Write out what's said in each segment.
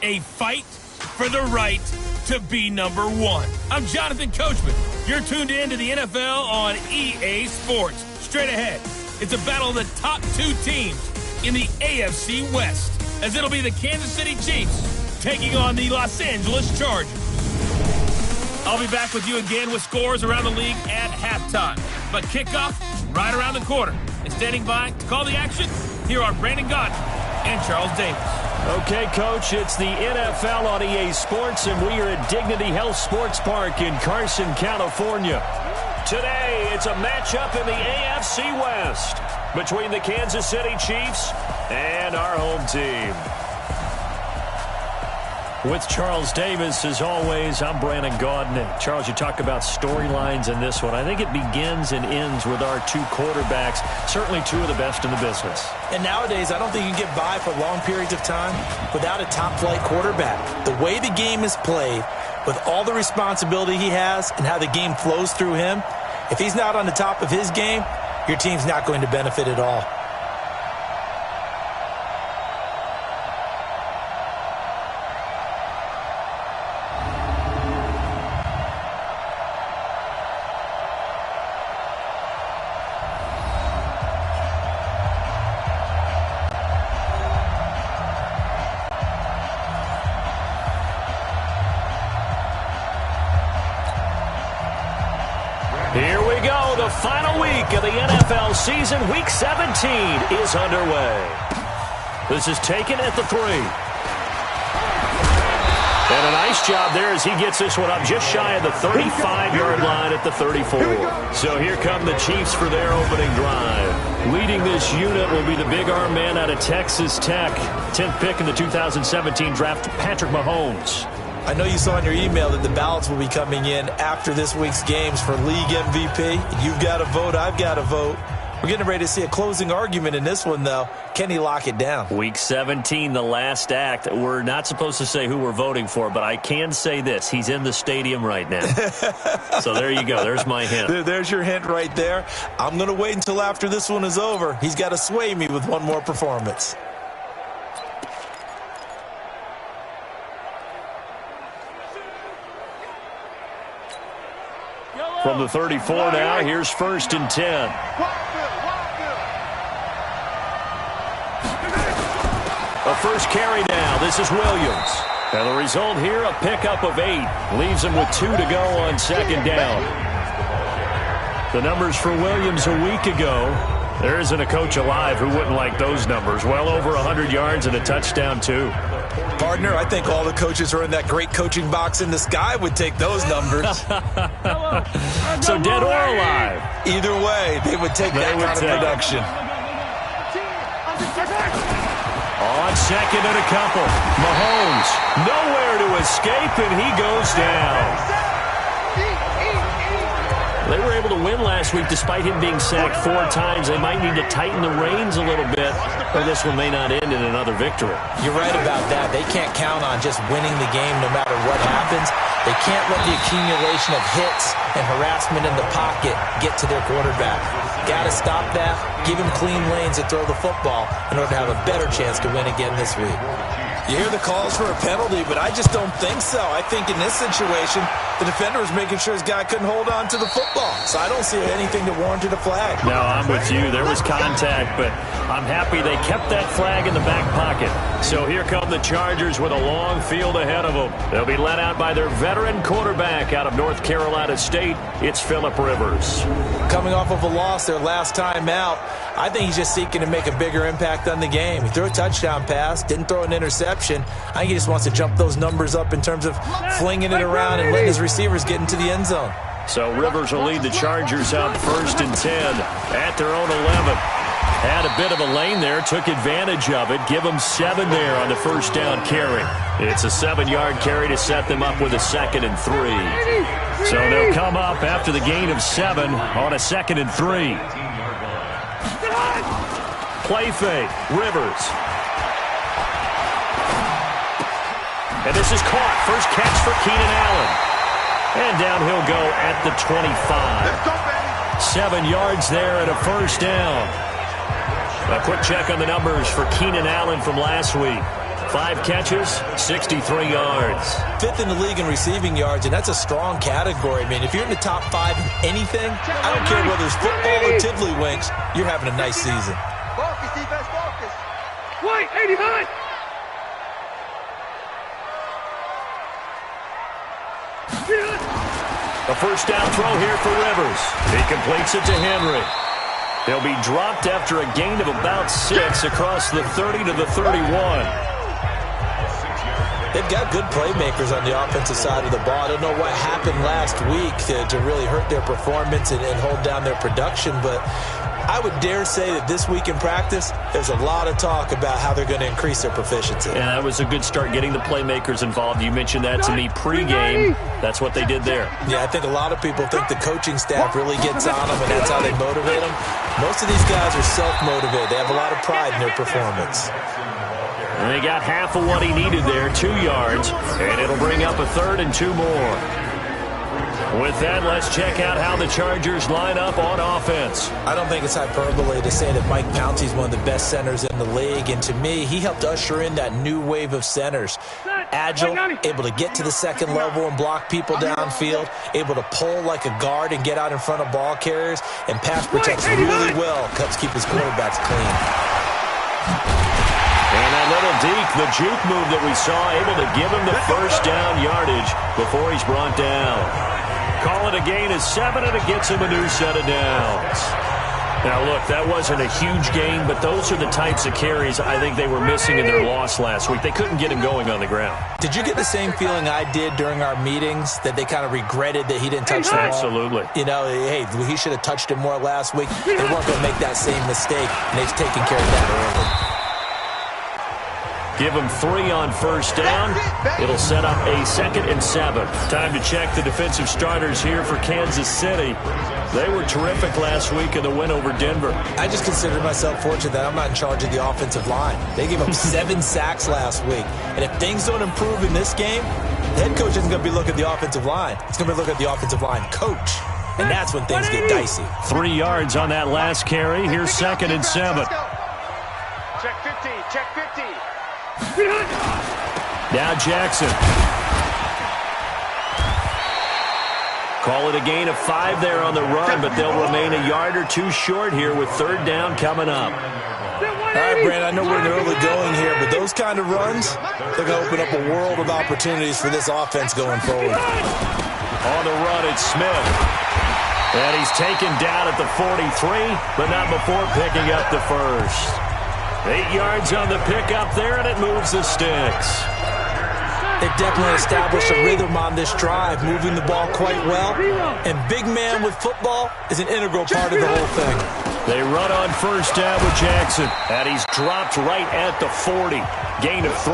A fight for the right to be number one. I'm Jonathan Coachman. You're tuned in to the NFL on EA Sports. Straight ahead, it's a battle of the top two teams in the AFC West, as it'll be the Kansas City Chiefs taking on the Los Angeles Chargers. I'll be back with you again with scores around the league at halftime. But kickoff right around the corner. And standing by to call the action, here are Brandon Gaudin and Charles Davis. Okay, Coach, it's the NFL on EA Sports, and we are at Dignity Health Sports Park in Carson, California. Today, it's a matchup in the AFC West between the Kansas City Chiefs and our home team. With Charles Davis, as always, I'm Brandon Gaudin. And Charles, you talk about storylines in this one. I think it begins and ends with our two quarterbacks, certainly two of the best in the business. And nowadays, I don't think you can get by for long periods of time without a top-flight quarterback. The way the game is played, with all the responsibility he has and how the game flows through him, if he's not on the top of his game, your team's not going to benefit at all. Here we go. The final week of the NFL season. Week 17 is underway. This is taken at the 3. And a nice job there as he gets this one up just shy of the 35-yard line at the 34. So here come the Chiefs for their opening drive. Leading this unit will be the big arm man out of Texas Tech. 10th pick in the 2017 draft, Patrick Mahomes. I know you saw in your email that the ballots will be coming in after this week's games for league MVP. You've got a vote. I've got a vote. We're getting ready to see a closing argument in this one, though. Can he lock it down? Week 17, the last act. We're not supposed to say who we're voting for, but I can say this. He's in the stadium right now. So there you go. There's my hint. There's your hint right there. I'm going to wait until after this one is over. He's got to sway me with one more performance. From the 34 now, here's 1st and 10. A first carry now. This is Williams. And the result here, a pickup of 8. Leaves him with 2 to go on 2nd down. The numbers for Williams a week ago. There isn't a coach alive who wouldn't like those numbers. Well over 100 yards and a touchdown, too. Partner, I think all the coaches who are in that great coaching box in the sky would take those numbers. So dead or alive? Either way, they would take that kind of production. On 2nd and a couple. Mahomes, nowhere to escape, and he goes down. They were able to win last week despite him being sacked 4 times. They might need to tighten the reins a little bit, or this one may not end in another victory. You're right about that. They can't count on just winning the game no matter what happens. They can't let the accumulation of hits and harassment in the pocket get to their quarterback. Got to stop that, give him clean lanes to throw the football in order to have a better chance to win again this week. You hear the calls for a penalty, but I just don't think so. I think in this situation, the defender was making sure his guy couldn't hold on to the football. So I don't see anything that warranted a flag. No, I'm with you. There was contact, but I'm happy they kept that flag in the back pocket. So here come the Chargers with a long field ahead of them. They'll be led out by their veteran quarterback out of North Carolina State. It's Phillip Rivers. Coming off of a loss their last time out, I think he's just seeking to make a bigger impact on the game. He threw a touchdown pass, didn't throw an interception. I think he just wants to jump those numbers up in terms of flinging it around and letting his receivers get into the end zone. So Rivers will lead the Chargers out 1st and 10 at their own 11. Had a bit of a lane there, took advantage of it. Give them 7 there on the first down carry. It's a 7-yard carry to set them up with a 2nd and 3. So they'll come up after the gain of 7 on a 2nd and 3. Play fake, Rivers. And this is caught. First catch for Keenan Allen. And down he'll go at the 25. 7 yards there and a first down. A quick check on the numbers for Keenan Allen from last week. 5 catches, 63 yards. 5th in the league in receiving yards, and that's a strong category. I mean, if you're in the top 5 in anything, I don't care whether it's football or tiddlywinks, you're having a nice season. Focus, defense, focus. White, 85. A first down throw here for Rivers. He completes it to Henry. He'll be dropped after a gain of about 6 across the 30 to the 31. They've got good playmakers on the offensive side of the ball. I don't know what happened last week to really hurt their performance and hold down their production, but I would dare say that this week in practice, there's a lot of talk about how they're going to increase their proficiency. And that was a good start, getting the playmakers involved. You mentioned that to me pregame. That's what they did there. Yeah, I think a lot of people think the coaching staff really gets on them, and that's how they motivate them. Most of these guys are self-motivated. They have a lot of pride in their performance. And they got half of what he needed there, 2 yards, and it'll bring up a 3rd and 2 more. With that, let's check out how the Chargers line up on offense. I don't think it's hyperbole to say that Mike Pouncey's one of the best centers in the league, and to me, he helped usher in that new wave of centers. Agile, able to get to the second level and block people downfield, able to pull like a guard and get out in front of ball carriers, and pass protects really well, helps keep his quarterbacks clean. And that little deke, the juke move that we saw, able to give him the first down yardage before he's brought down. Call it a gain of 7, and it gets him a new set of downs. Now, look, that wasn't a huge gain, but those are the types of carries I think they were missing in their loss last week. They couldn't get him going on the ground. Did you get the same feeling I did during our meetings, that they kind of regretted that he didn't touch the ball? Absolutely. You know, hey, he should have touched it more last week. They weren't going to make that same mistake, and they've taken care of that early. Give him 3 on first down. It'll set up a 2nd and 7. Time to check the defensive starters here for Kansas City. They were terrific last week in the win over Denver. I just consider myself fortunate that I'm not in charge of the offensive line. They gave up 7 sacks last week. And if things don't improve in this game, the head coach isn't going to be looking at the offensive line. He's going to be looking at the offensive line coach. And that's when things get dicey. 3 yards on that last carry. Here's 2nd and 7. Check 50, check 50. Now Jackson. Call it a gain of 5 there on the run, but they'll remain a yard or 2 short here with 3rd down coming up. All right, Brandon, I know we're in the early going here, but those kind of runs, they're going to open up a world of opportunities for this offense going forward. On the run, it's Smith. And he's taken down at the 43, but not before picking up the first. 8 yards on the pickup there, and it moves the sticks. They've definitely established a rhythm on this drive, moving the ball quite well. And big man with football is an integral part of the whole thing. They run on first down with Jackson, and he's dropped right at the 40. Gain of 3.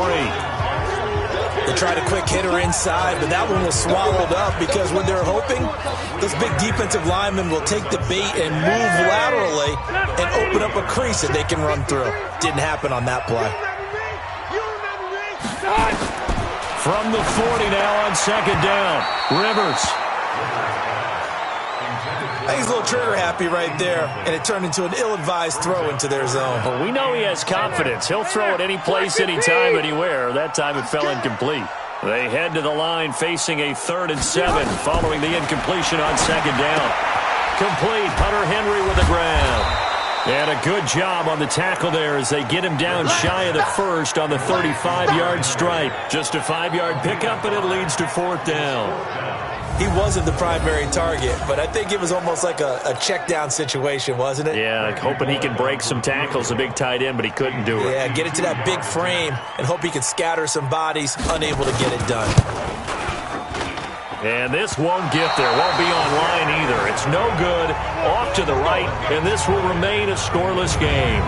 They tried a quick hitter inside, but that one was swallowed up because when they're hoping, those big defensive linemen will take the bait and move laterally and open up a crease that they can run through. Didn't happen on that play. From the 40 now on 2nd down, Rivers. I think he's a little trigger happy right there, and it turned into an ill-advised throw into their zone. Well, we know he has confidence. He'll throw it any place, anytime, anywhere. That time it fell incomplete. They head to the line facing a 3rd and 7 following the incompletion on 2nd down. Complete. Hunter Henry with the ground. And a good job on the tackle there as they get him down shy of the first on the 35-yard stripe. Just a 5-yard pickup, and it leads to 4th down. He wasn't the primary target, but I think it was almost like a check-down situation, wasn't it? Yeah, hoping he could break some tackles, a big tight end, but he couldn't do it. Yeah, get it to that big frame and hope he could scatter some bodies, unable to get it done. And this won't get there, won't be online either. It's no good, off to the right, and this will remain a scoreless game.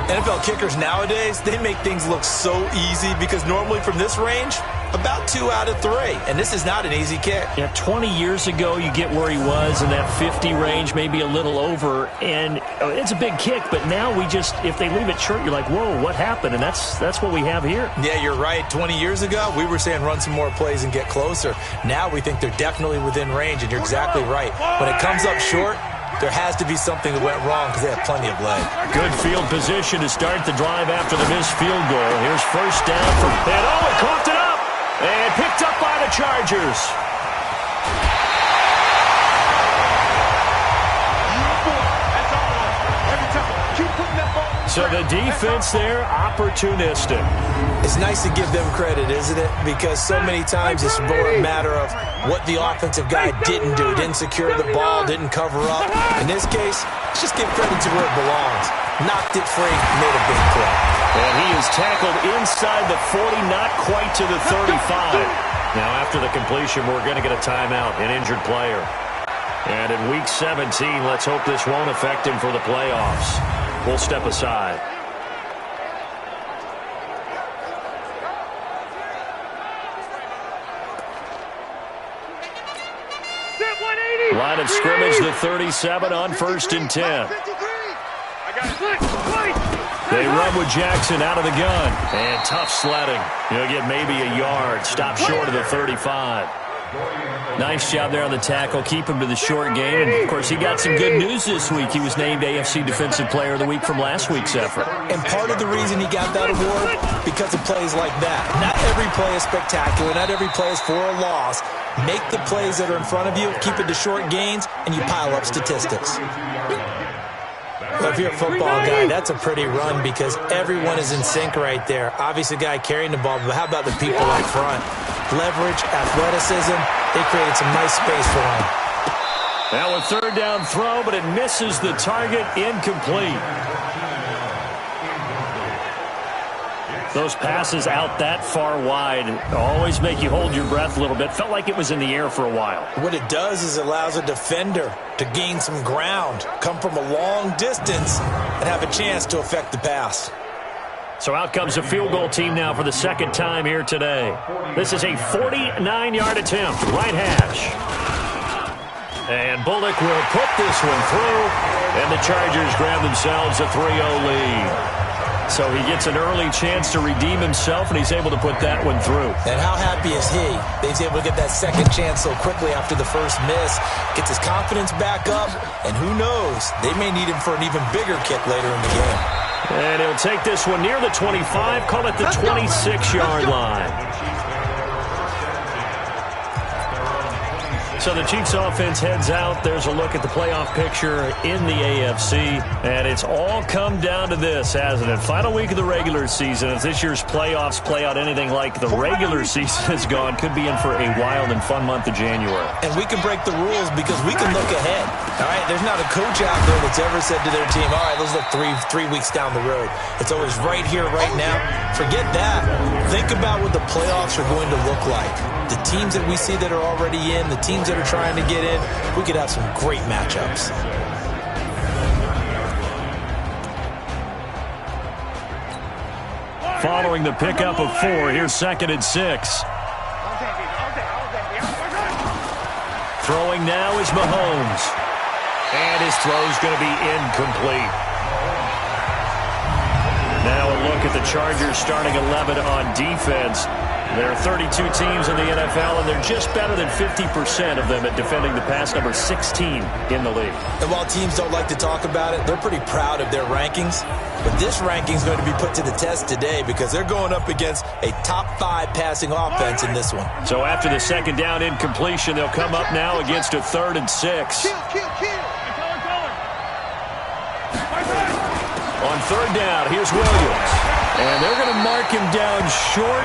NFL kickers nowadays, they make things look so easy because normally from this range, about 2 out of 3. And this is not an easy kick. Yeah, 20 years ago, you get where he was in that 50 range, maybe a little over. And it's a big kick, but now we just, if they leave it short, you're like, whoa, what happened? And that's what we have here. Yeah, you're right. 20 years ago, we were saying run some more plays and get closer. Now we think they're definitely within range, and you're exactly right. When it comes up short, there has to be something that went wrong because they have plenty of leg. Good field position to start the drive after the missed field goal. Here's first down for Pitt. Oh, it coughed it up and picked up by the Chargers. So the defense there, opportunistic. It's nice to give them credit, isn't it? Because so many times it's more a matter of what the offensive guy didn't do. Didn't secure the ball, didn't cover up. In this case, let's just give credit to where it belongs. Knocked it free, made a big play. And he is tackled inside the 40, not quite to the 35. Now after the completion, we're going to get a timeout, an injured player. And in Week 17, let's hope this won't affect him for the playoffs. We'll step aside. Line of scrimmage, the 37 on 1st and 10. They run with Jackson out of the gun. And tough sledding. He'll get maybe a yard. Stop short of the 35. Nice job there on the tackle. Keep him to the short game. And, of course, he got some good news this week. He was named AFC Defensive Player of the Week from last week's effort. And part of the reason he got that award, because of plays like that. Not every play is spectacular. Not every play is for a loss. Make the plays that are in front of you, keep it to short gains, and you pile up statistics. Well, if you're a football guy, that's a pretty run because everyone is in sync right there. Obviously, the guy carrying the ball, but how about the people up front? Leverage, athleticism, they created some nice space for him. Now a third down throw, but it misses the target, incomplete. Those passes out that far wide always make you hold your breath a little bit. Felt like it was in the air for a while. What it does is it allows a defender to gain some ground, come from a long distance, and have a chance to affect the pass. So out comes a field goal team now for the second time here today. This is a 49-yard attempt, right hash. And Bullock will put this one through, and the Chargers grab themselves a 3-0 lead. So he gets an early chance to redeem himself, and he's able to put that one through. And how happy is he? He's able to get that second chance so quickly after the first miss. Gets his confidence back up, and who knows? They may need him for an even bigger kick later in the game. And he'll take this one near the 25, call it the 26-yard line. So the Chiefs offense heads out. There's a look at the playoff picture in the AFC. And it's all come down to this, hasn't it? Final week of the regular season. If this year's playoffs play out anything like the regular season has gone, could be in for a wild and fun month of January. And we can break the rules because we can look ahead. All right, there's not a coach out there that's ever said to their team, all right, let's look three weeks down the road. It's always right here, right now. Forget that. Think about what the playoffs are going to look like. The teams that we see that are already in, the teams that are trying to get in, we could have some great matchups. Following the pickup of 4, here's 2nd and 6. Throwing now is Mahomes. And his throw's going to be incomplete. Now a look at the Chargers starting 11 on defense. There are 32 teams in the NFL, and they're just better than 50% of them at defending the pass, number 16 in the league. And while teams don't like to talk about it, they're pretty proud of their rankings. But this ranking is going to be put to the test today because they're going up against a top 5 passing offense in this one. So after the second down incompletion, they'll come up now against a 3rd and 6. On 3rd down, here's Williams. And they're going to mark him down short,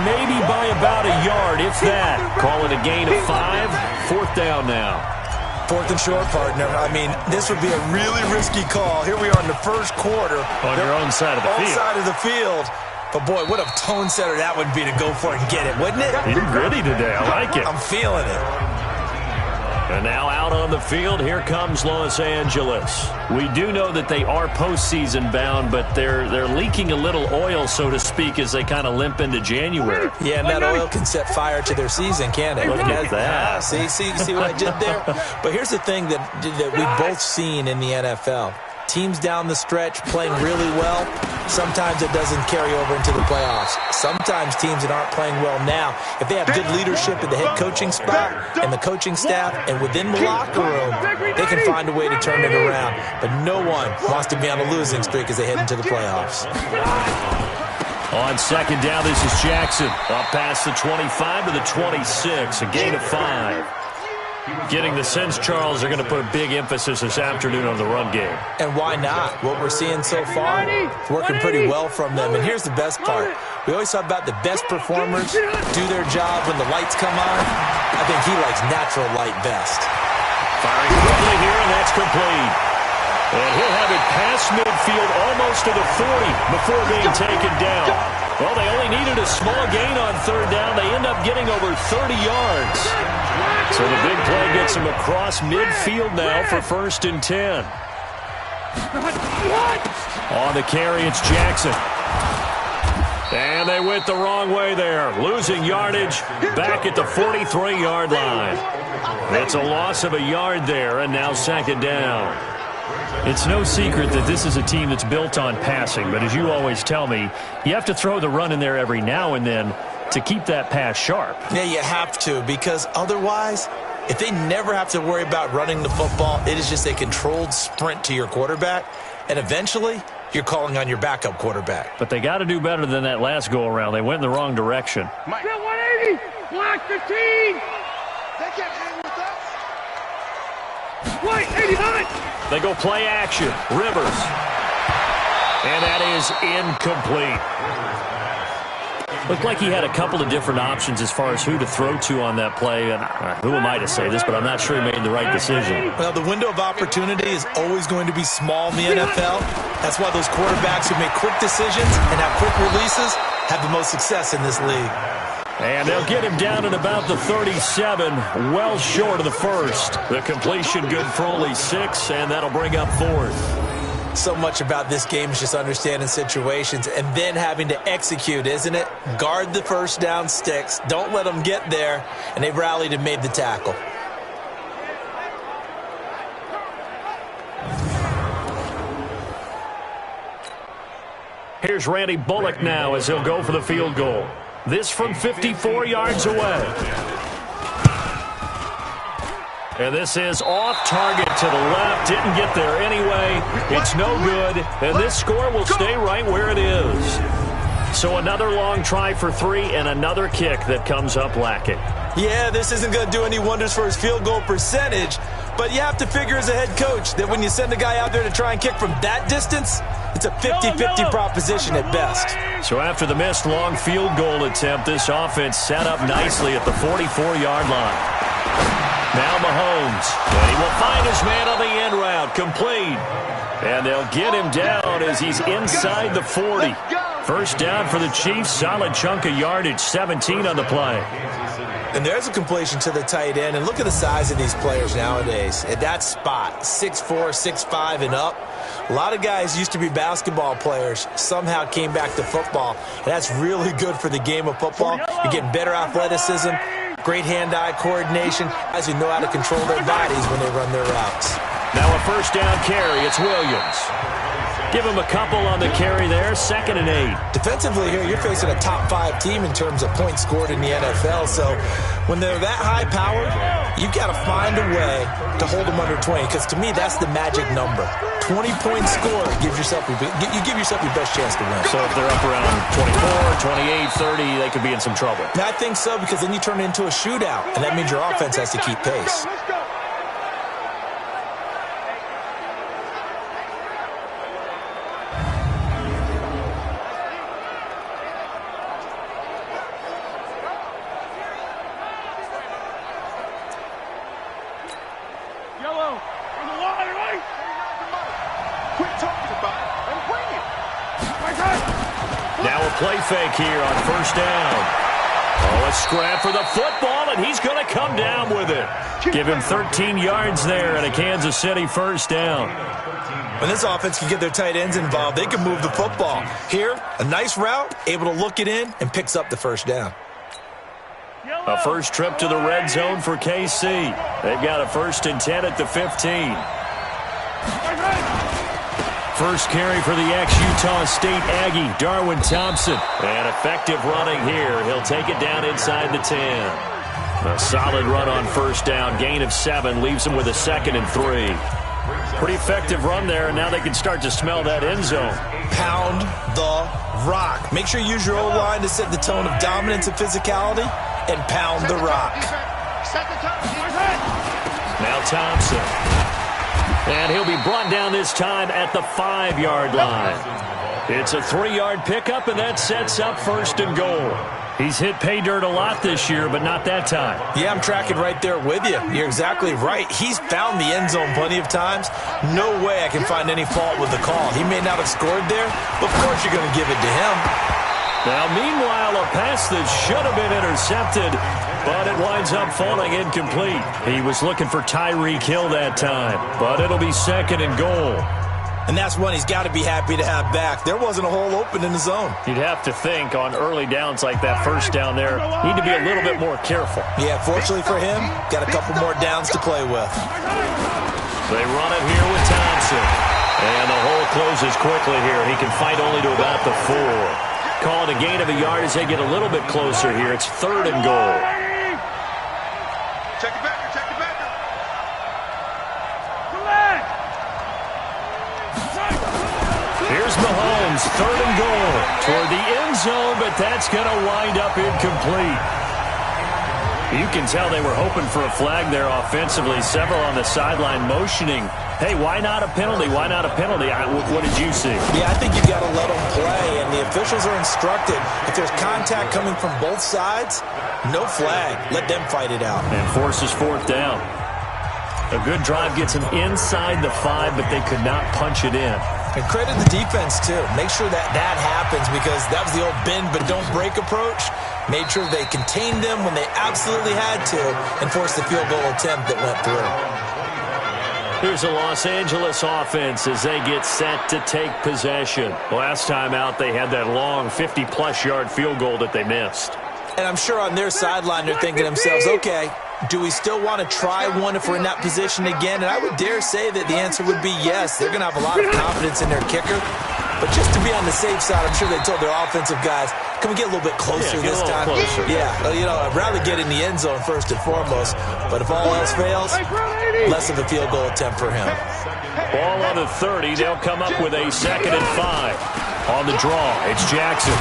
maybe by about a yard, if that. Call it a gain of 5. 4th down now. 4th and short, partner. I mean, this would be a really risky call. Here we are in the first quarter. On your own side of the field. Own side of the field. But, boy, what a tone setter that would be to go for it and get it, wouldn't it? You're gritty today. I like it. I'm feeling it. And now out on the field, here comes Los Angeles. We do know that they are postseason bound, but they're leaking a little oil, so to speak, as they kind of limp into January. Yeah, and that oil can set fire to their season, can't it? Look at that. See what I did there? But here's the thing that we've both seen in the NFL. teams down the stretch playing really well, sometimes it doesn't carry over into the playoffs. Sometimes teams that aren't playing well now, if they have good leadership in the head coaching spot and the coaching staff and within the locker room, they can find a way to turn it around. But no one wants to be on a losing streak as they head into the playoffs. On second down, this is Jackson. Up past the 25 to the 26, a gain of 5. Getting the sense, Charles, they're going to put a big emphasis this afternoon on the run game. And why not? What we're seeing so far, it's working pretty well from them. And here's the best part. We always talk about the best performers do their job when the lights come on. I think he likes natural light best. Firing quickly here, and that's complete. And he'll have it past midfield almost to the 40 before being taken down. Well, they only needed a small gain on third down. They end up getting over 30 yards. So the big play gets them across midfield now for 1st and 10. On the carry, it's Jackson. And they went the wrong way there. Losing yardage back at the 43-yard line. It's a loss of a yard there, and now 2nd down. It's no secret that this is a team that's built on passing, but as you always tell me, you have to throw the run in there every now and then to keep that pass sharp. Yeah, you have to, because otherwise, if they never have to worry about running the football, it is just a controlled sprint to your quarterback, and eventually, you're calling on your backup quarterback. But they got to do better than that last go-around. They went in the wrong direction. 180, block 15. They can't hang with us. White, 89. They go play action. Rivers. And that is incomplete. Looked like he had a couple of different options as far as who to throw to on that play. And who am I to say this, but I'm not sure he made the right decision. Well, the window of opportunity is always going to be small in the NFL. That's why those quarterbacks who make quick decisions and have quick releases have the most success in this league. And they'll get him down at about the 37, well short of the first. The completion good for only 6, and that'll bring up 4th. So much about this game is just understanding situations and then having to execute, isn't it? Guard the first down sticks. Don't let them get there. And they've rallied and made the tackle. Here's Randy Bullock now as he'll go for the field goal. This from 54 yards away. And this is off target to the left. Didn't get there anyway. It's no good. And this score will stay right where it is. So another long try for 3 and another kick that comes up lacking. Yeah, this isn't going to do any wonders for his field goal percentage. But you have to figure as a head coach that when you send a guy out there to try and kick from that distance, it's a 50-50 proposition at best. So after the missed long field goal attempt, this offense set up nicely at the 44-yard line. Now Mahomes, and he will find his man on the end route, complete. And they'll get him down as he's inside the 40. First down for the Chiefs, solid chunk of yardage, 17 on the play. And there's a completion to the tight end. And look at the size of these players nowadays. At that spot, 6'4", 6'5", and up. A lot of guys used to be basketball players, somehow came back to football. And that's really good for the game of football. You're getting better athleticism, great hand-eye coordination, guys who know how to control their bodies when they run their routes. Now a first down carry, it's Williams. Give him a couple on the carry there, 2nd and 8. Defensively here, you're facing a top 5 team in terms of points scored in the NFL. So when they're that high powered, you've got to find a way to hold them under 20. Because to me, that's the magic number. 20 points scored gives yourself you give yourself your best chance to win. So if they're up around 24, 28, 30, they could be in some trouble. Now, I think so, because then you turn it into a shootout, and that means your offense has to keep pace. Play fake here on first down. Oh, a scrap for the football, and he's going to come down with it. Give him 13 yards there and a Kansas City first down. When this offense can get their tight ends involved, they can move the football. Here, a nice route, able to look it in, and picks up the first down. A first trip to the red zone for KC. They've got a 1st and 10 at the 15. first carry for the ex-Utah State Aggie, Darwin Thompson. And effective running here. He'll take it down inside the 10. A solid run on first down. Gain of 7 leaves him with a 2nd and 3. Pretty effective run there, and now they can start to smell that end zone. Pound the rock. Make sure you use your O-line to set the tone of dominance and physicality, and pound the rock. Now Thompson. And he'll be brought down this time at the 5-yard line. It's a 3-yard pickup, and that sets up 1st and goal. He's hit pay dirt a lot this year, but not that time. Yeah, I'm tracking right there with you. You're exactly right. He's found the end zone plenty of times. No way I can find any fault with the call. He may not have scored there, but of course you're going to give it to him. Now, meanwhile, a pass that should have been intercepted, but it winds up falling incomplete. He was looking for Tyreek Hill that time, but it'll be 2nd and goal. And that's one he's got to be happy to have back. There wasn't a hole open in the zone. You'd have to think on early downs like that first down there, need to be a little bit more careful. Yeah, fortunately for him, got a couple more downs to play with. They run it here with Thompson. And the hole closes quickly here. He can fight only to about the 4. Call it a gain of a yard as they get a little bit closer here. It's 3rd and goal. Check it back. Check it back. Here's Mahomes, 3rd and goal toward the end zone, but that's going to wind up incomplete. You can tell they were hoping for a flag there offensively. Several on the sideline motioning, hey, why not a penalty? Why not a penalty? What did you see? Yeah, I think you've got to let them play, and the officials are instructed. If there's contact coming from both sides, no flag. Let them fight it out. And forces 4th down. A good drive gets them inside the 5, but they could not punch it in. And credit the defense, too. Make sure that happens, because that was the old bend but don't break approach. Made sure they contained them when they absolutely had to and forced the field goal attempt that went through. Here's a Los Angeles offense as they get set to take possession. Last time out, they had that long 50-plus yard field goal that they missed. And I'm sure on their sideline they're thinking to themselves, okay, do we still want to try one if we're in that position again? And I would dare say that the answer would be yes. They're going to have a lot of confidence in their kicker. But just to be on the safe side, I'm sure they told their offensive guys, can we get a little bit closer this time? Closer. Yeah, I'd rather get in the end zone first and foremost. But if all else fails, less of a field goal attempt for him. Ball on the 30. They'll come up with a 2nd and 5. On the draw, it's Jackson.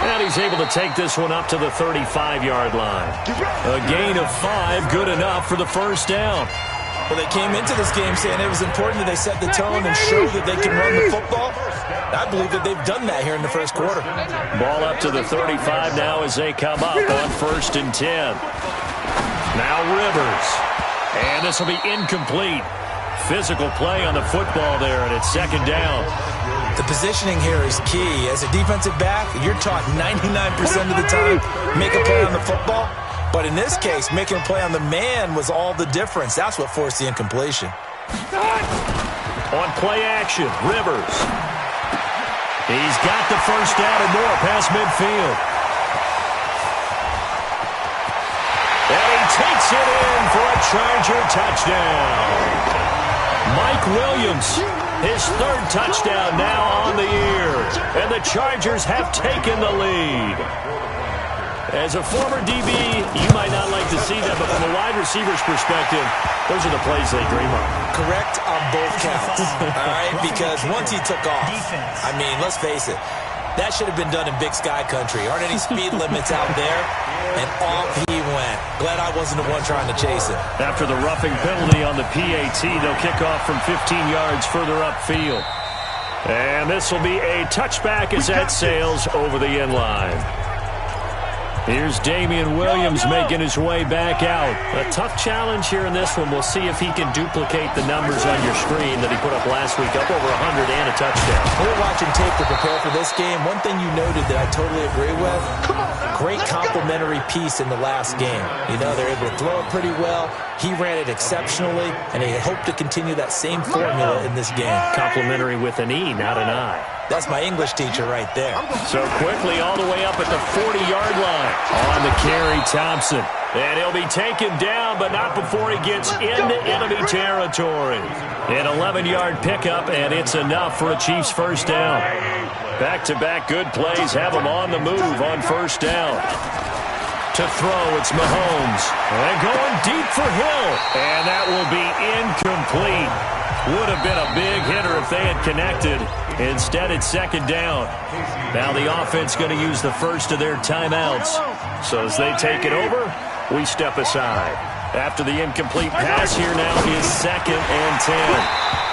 And he's able to take this one up to the 35-yard line. A gain of 5, good enough for the 1st down. Well, they came into this game saying it was important that they set the tone and show that they can run the football. I believe that they've done that here in the first quarter. Ball up to the 35 now as they come up on 1st and 10. Now Rivers. And this will be incomplete. Physical play on the football there, and it's 2nd down. The positioning here is key. As a defensive back, you're taught 99% of the time, make a play on the football. But in this case, making a play on the man was all the difference. That's what forced the incompletion. On play action, Rivers. He's got the 1st down and more past midfield. And he takes it in for a Charger touchdown. Mike Williams, his 3rd touchdown now on the year. And the Chargers have taken the lead. As a former DB, you might not like to see that, but from a wide receiver's perspective, those are the plays they dream of. Correct on both counts, all right? Because once he took off, I mean, let's face it, that should have been done in Big Sky country. Aren't any speed limits out there? And off he went. Glad I wasn't the one trying to chase it. After the roughing penalty on the PAT, they'll kick off from 15 yards further upfield. And this will be a touchback as that sails over the end line. Here's Damian Williams making his way back out. A tough challenge here in this one. We'll see if he can duplicate the numbers on your screen that he put up last week, up over 100 and a touchdown. We were watching tape to prepare for this game. One thing you noted that I totally agree with, great complimentary piece in the last game. They're able to throw it pretty well. He ran it exceptionally, and he hoped to continue that same formula in this game. Complimentary with an E, not an I. That's my English teacher right there. So quickly all the way up at the 40-yard line. On the carry, Thompson. And he'll be taken down, but not before he gets into enemy territory. An 11-yard pickup, and it's enough for a Chiefs first down. Back-to-back good plays have them on the move on first down. To throw, it's Mahomes. And going deep for Hill. And that will be incomplete. Would have been a big hitter if they had connected. Instead, it's second down. Now the offense going to use the first of their timeouts. So as they take it over, we step aside. After the incomplete pass, here now is 2nd and 10.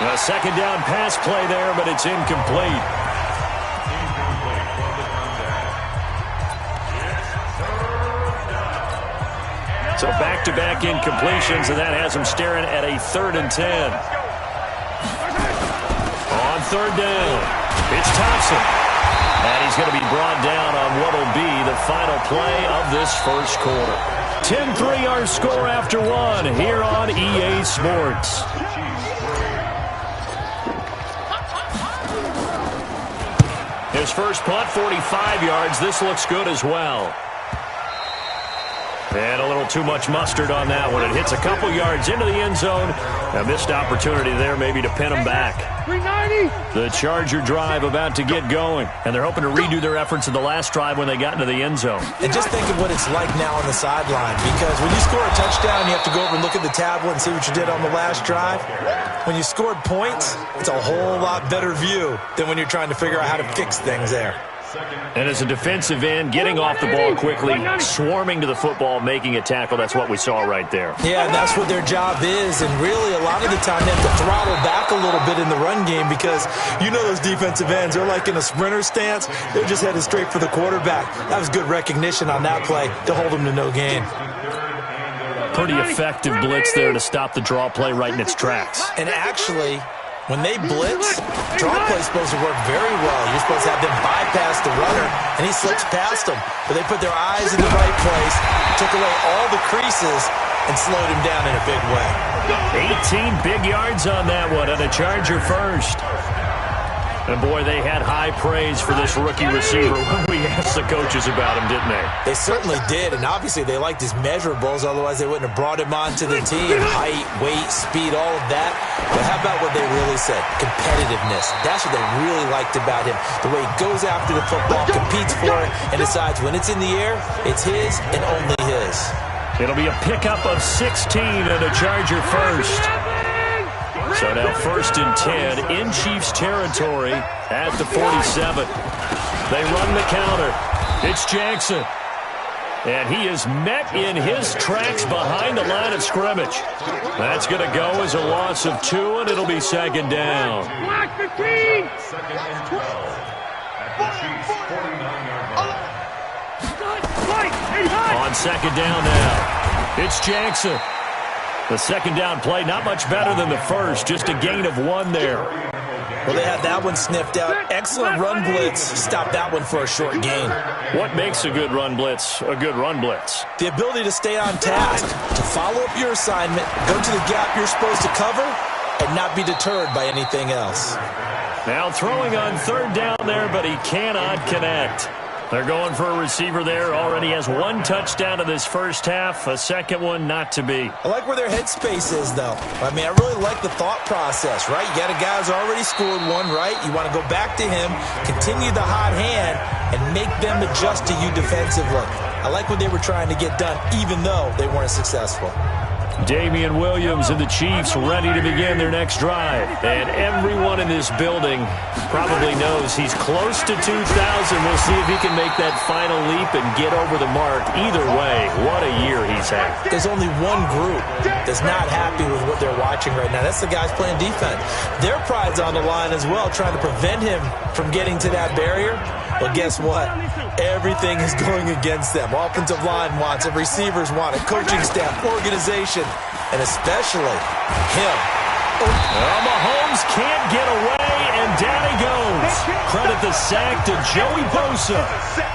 A second down pass play there, but it's incomplete. So back-to-back incompletions, and that has them staring at a 3rd and 10. On 3rd down, it's Thompson. And he's going to be brought down on what will be the final play of this first quarter. 10-3 our score after one here on EA Sports. His first punt, 45 yards. This looks good as well. And a little too much mustard on that one. It hits a couple yards into the end zone. A missed opportunity there maybe to pin them back. The Charger drive about to get going. And they're hoping to redo their efforts in the last drive when they got into the end zone. And just think of what it's like now on the sideline. Because when you score a touchdown, you have to go over and look at the tablet and see what you did on the last drive. When you scored points, it's a whole lot better view than when you're trying to figure out how to fix things there. And as a defensive end, getting off the ball quickly, swarming to the football, making a tackle, that's what we saw right there. Yeah, and that's what their job is. And really, a lot of the time, they have to throttle back a little bit in the run game because you know those defensive ends, they're like in a sprinter stance. They're just headed straight for the quarterback. That was good recognition on that play to hold them to no gain. Pretty effective blitz there to stop the draw play right in its tracks. And actually, when they blitz, draw play is supposed to work very well. You're supposed to have them bypass the runner, and he slips past them. But they put their eyes in the right place, took away all the creases, and slowed him down in a big way. 18 big yards on that one, and a Charger first. And, boy, they had high praise for this rookie receiver when we asked the coaches about him, didn't they? They certainly did, and obviously they liked his measurables, otherwise they wouldn't have brought him onto the team. Height, weight, speed, all of that. But how about what they really said? Competitiveness. That's what they really liked about him. The way he goes after the football, competes for it, and decides when it's in the air, it's his and only his. It'll be a pickup of 16 and a Charger first. So now 1st and 10 in Chiefs territory at the 47. They run the counter. It's Jackson. And he is met in his tracks behind the line of scrimmage. That's going to go as a loss of 2, and it'll be 2nd down. Block the team! Second and 12 at the Chiefs' 49-yard line. On 2nd down now, it's Jackson. The 2nd down play, not much better than the first, just a gain of 1 there. Well, they had that one sniffed out. Excellent run blitz. Stopped that one for a short gain. What makes a good run blitz a good run blitz? The ability to stay on task, to follow up your assignment, go to the gap you're supposed to cover, and not be deterred by anything else. Now throwing on 3rd down there, but he cannot connect. They're going for a receiver there. Already has 1 touchdown in this first half. A second one not to be. I like where their headspace is, though. I mean, I really like the thought process, right? You got a guy who's already scored 1, right? You want to go back to him, continue the hot hand, and make them adjust to you defensively. I like what they were trying to get done, even though they weren't successful. Damian Williams and the Chiefs ready to begin their next drive. And everyone in this building probably knows he's close to 2,000. We'll see if he can make that final leap and get over the mark. Either way, what a year he's had. There's only one group that's not happy with what they're watching right now. That's the guys playing defense. Their pride's on the line as well, trying to prevent him from getting to that barrier. But guess what? Everything is going against them. Offensive line wants it. Receivers want it. Coaching staff, organization, and especially him. Well, Mahomes can't get away, and down he goes. Credit the sack to Joey Bosa.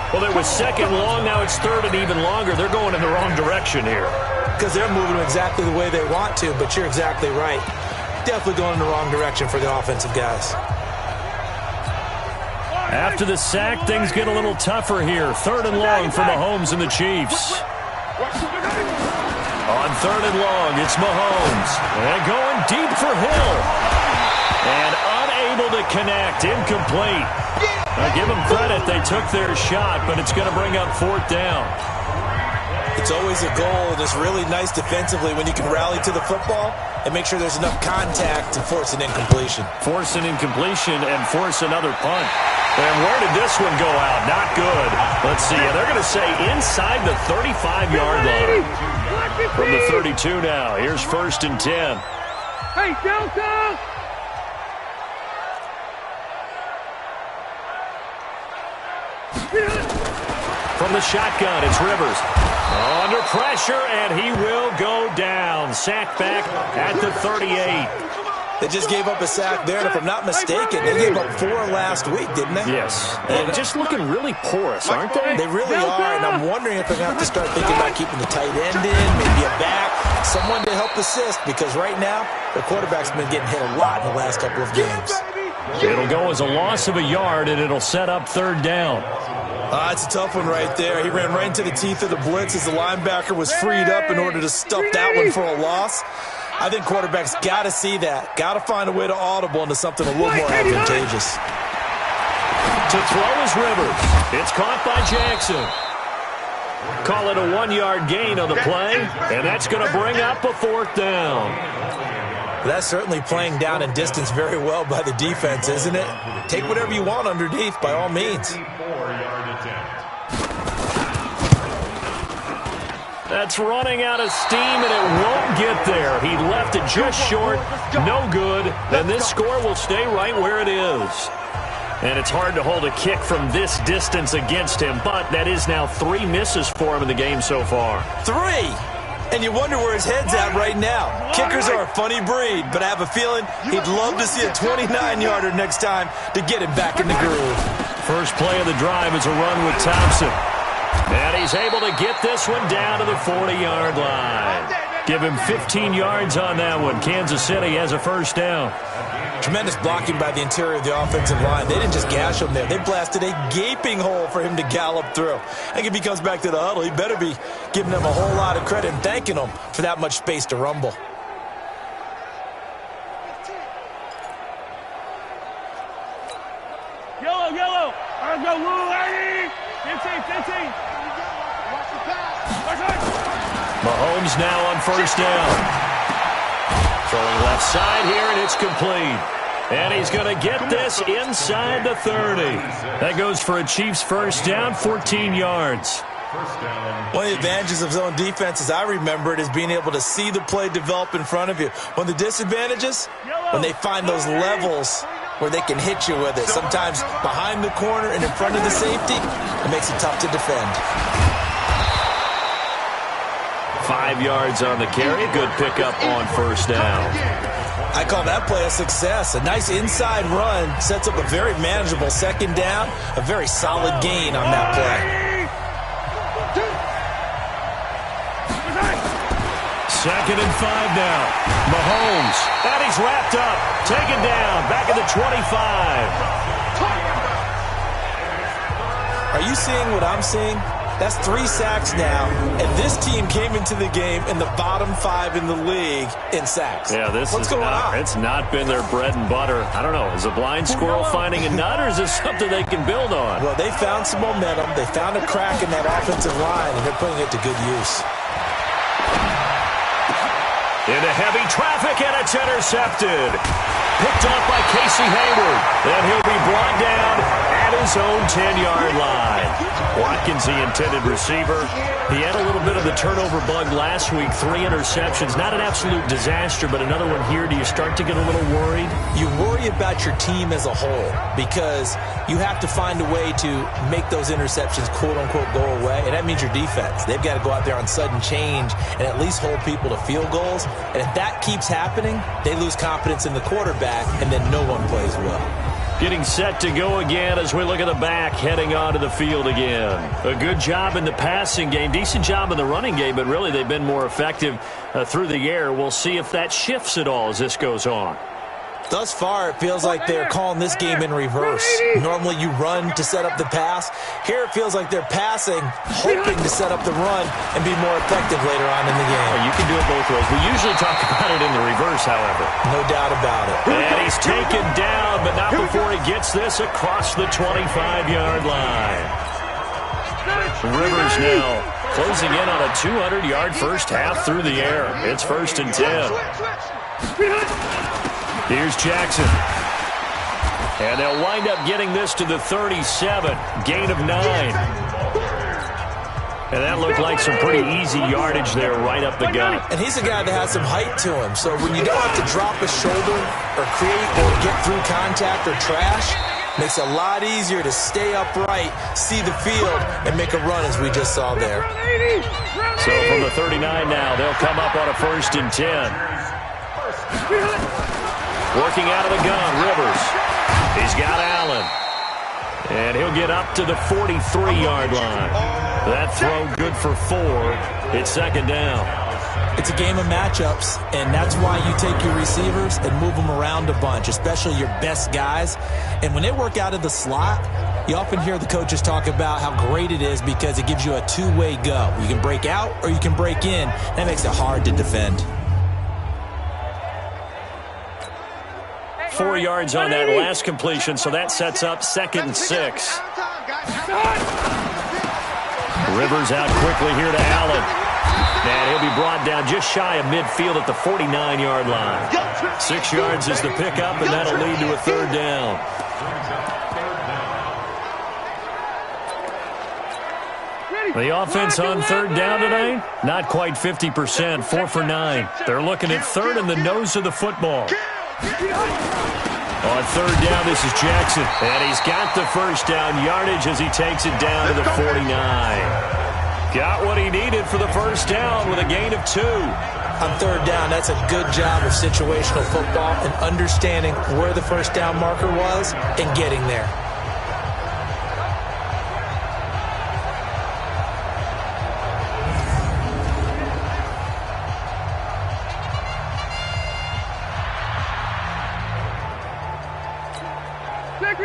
Well, it was 2nd long. Now it's 3rd and even longer. They're going in the wrong direction here. Because they're moving exactly the way they want to, but you're exactly right. Definitely going in the wrong direction for the offensive guys. After the sack, things get a little tougher here. 3rd and long for Mahomes and the Chiefs. On 3rd and long, it's Mahomes. And going deep for Hill. And unable to connect. Incomplete. Now give them credit. They took their shot, but it's going to bring up 4th down. It's always a goal, and it's really nice defensively when you can rally to the football and make sure there's enough contact to force an incompletion. Force an incompletion and force another punt. And where did this one go out? Not good. Let's see. They're going to say inside the 35-yard line. From the 32 now. Here's 1st and 10. Hey, Delta! From the shotgun, it's Rivers. Under pressure, and he will go down. Sack back at the 38. They just gave up a sack there, and if I'm not mistaken, they gave up 4 last week, didn't they? Yes. And just looking really porous, aren't they? They really are, and I'm wondering if they're going to have to start thinking about keeping the tight end in, maybe a back, someone to help assist, because right now, their quarterback's been getting hit a lot in the last couple of games. It'll go as a loss of a yard, and it'll set up 3rd down. It's a tough one right there. He ran right into the teeth of the blitz as the linebacker was freed up in order to stuff that one for a loss. I think quarterbacks got to see that. Got to find a way to audible into something a little more advantageous. To throw is Rivers. It's caught by Jackson. Call it a 1-yard gain on the play, and that's going to bring up a 4th down. That's certainly playing down in distance very well by the defense, isn't it? Take whatever you want underneath, by all means. That's running out of steam, and it won't get there. He left it just short. No good. And this score will stay right where it is. And it's hard to hold a kick from this distance against him, but that is now 3 misses for him in the game so far. 3! And you wonder where his head's at right now. Kickers are a funny breed, but I have a feeling he'd love to see a 29-yarder next time to get him back in the groove. First play of the drive is a run with Thompson. And he's able to get this one down to the 40-yard line. Give him 15 yards on that one. Kansas City has a 1st down. Tremendous blocking by the interior of the offensive line. They didn't just gash him there. They blasted a gaping hole for him to gallop through. I think if he comes back to the huddle, he better be giving them a whole lot of credit and thanking them for that much space to rumble. Yellow, yellow. Let's go, Lou, 80. 15. Mahomes now on 1st down. Throwing left side here, and it's complete. And he's going to get this inside the 30. That goes for a Chiefs 1st down, 14 yards. One of the advantages of zone defense, as I remember it, is being able to see the play develop in front of you. One of the disadvantages, when they find those levels where they can hit you with it. Sometimes behind the corner and in front of the safety, it makes it tough to defend. 5 yards on the carry. Good pickup on 1st down. I call that play a success. A nice inside run sets up a very manageable 2nd down. A very solid gain on that play. 2nd and 5 now. Mahomes. And he's wrapped up. Taken down. Back at the 25. Are you seeing what I'm seeing? That's 3 sacks now, and this team came into the game in the bottom 5 in the league in sacks. Yeah, What's going on? It's not been their bread and butter. I don't know. Is a blind squirrel finding a nut, or is this something they can build on? Well, they found some momentum. They found a crack in that offensive line, and they're putting it to good use. Into heavy traffic, and it's intercepted. Picked up by Casey Hayward. Then he'll be brought down at his own 10-yard line. Watkins, the intended receiver. He had a little bit of the turnover bug last week. 3 interceptions. Not an absolute disaster, but another one here. Do you start to get a little worried? You worry about your team as a whole because you have to find a way to make those interceptions, quote-unquote, go away, and that means your defense. They've got to go out there on sudden change and at least hold people to field goals. And if that keeps happening, they lose confidence in the quarterback, and then no one plays well. Getting set to go again as we look at the back, heading onto the field again. A good job in the passing game, decent job in the running game, but really they've been more effective through the air. We'll see if that shifts at all as this goes on. Thus far, it feels like they're calling this game in reverse. Normally you run to set up the pass. Here it feels like they're passing, hoping to set up the run and be more effective later on in the game. Well, you can do it both ways. We usually talk about it in the reverse, however. No doubt about it. And he's taken down, but not before he gets this across the 25-yard line. Rivers now closing in on a 200-yard first half through the air. It's 1st and 10. Here's Jackson. And they'll wind up getting this to the 37. Gain of 9. And that looked like some pretty easy yardage there right up the gut. And he's a guy that has some height to him. So when you don't have to drop a shoulder or create or get through contact or trash, makes it a lot easier to stay upright, see the field, and make a run as we just saw there. So from the 39 now, they'll come up on a 1st and 10. Working out of the gun, Rivers. He's got Allen. And he'll get up to the 43-yard line. That throw good for 4. It's 2nd down. It's a game of matchups, and that's why you take your receivers and move them around a bunch, especially your best guys. And when they work out of the slot, you often hear the coaches talk about how great it is because it gives you a two-way go. You can break out or you can break in. That makes it hard to defend. 4 yards on that last completion, so that sets up 2nd and 6. Rivers out quickly here to Allen. And he'll be brought down just shy of midfield at the 49-yard line. 6 yards is the pickup, and that'll lead to a 3rd down. The offense on 3rd down tonight, not quite 50%, 4 for 9. They're looking at 3rd in the nose of the football. On 3rd down, this is Jackson. And he's got the 1st down yardage as he takes it down to the 49. Got what he needed for the 1st down with a gain of 2. On 3rd down, that's a good job of situational football and understanding where the 1st down marker was and getting there.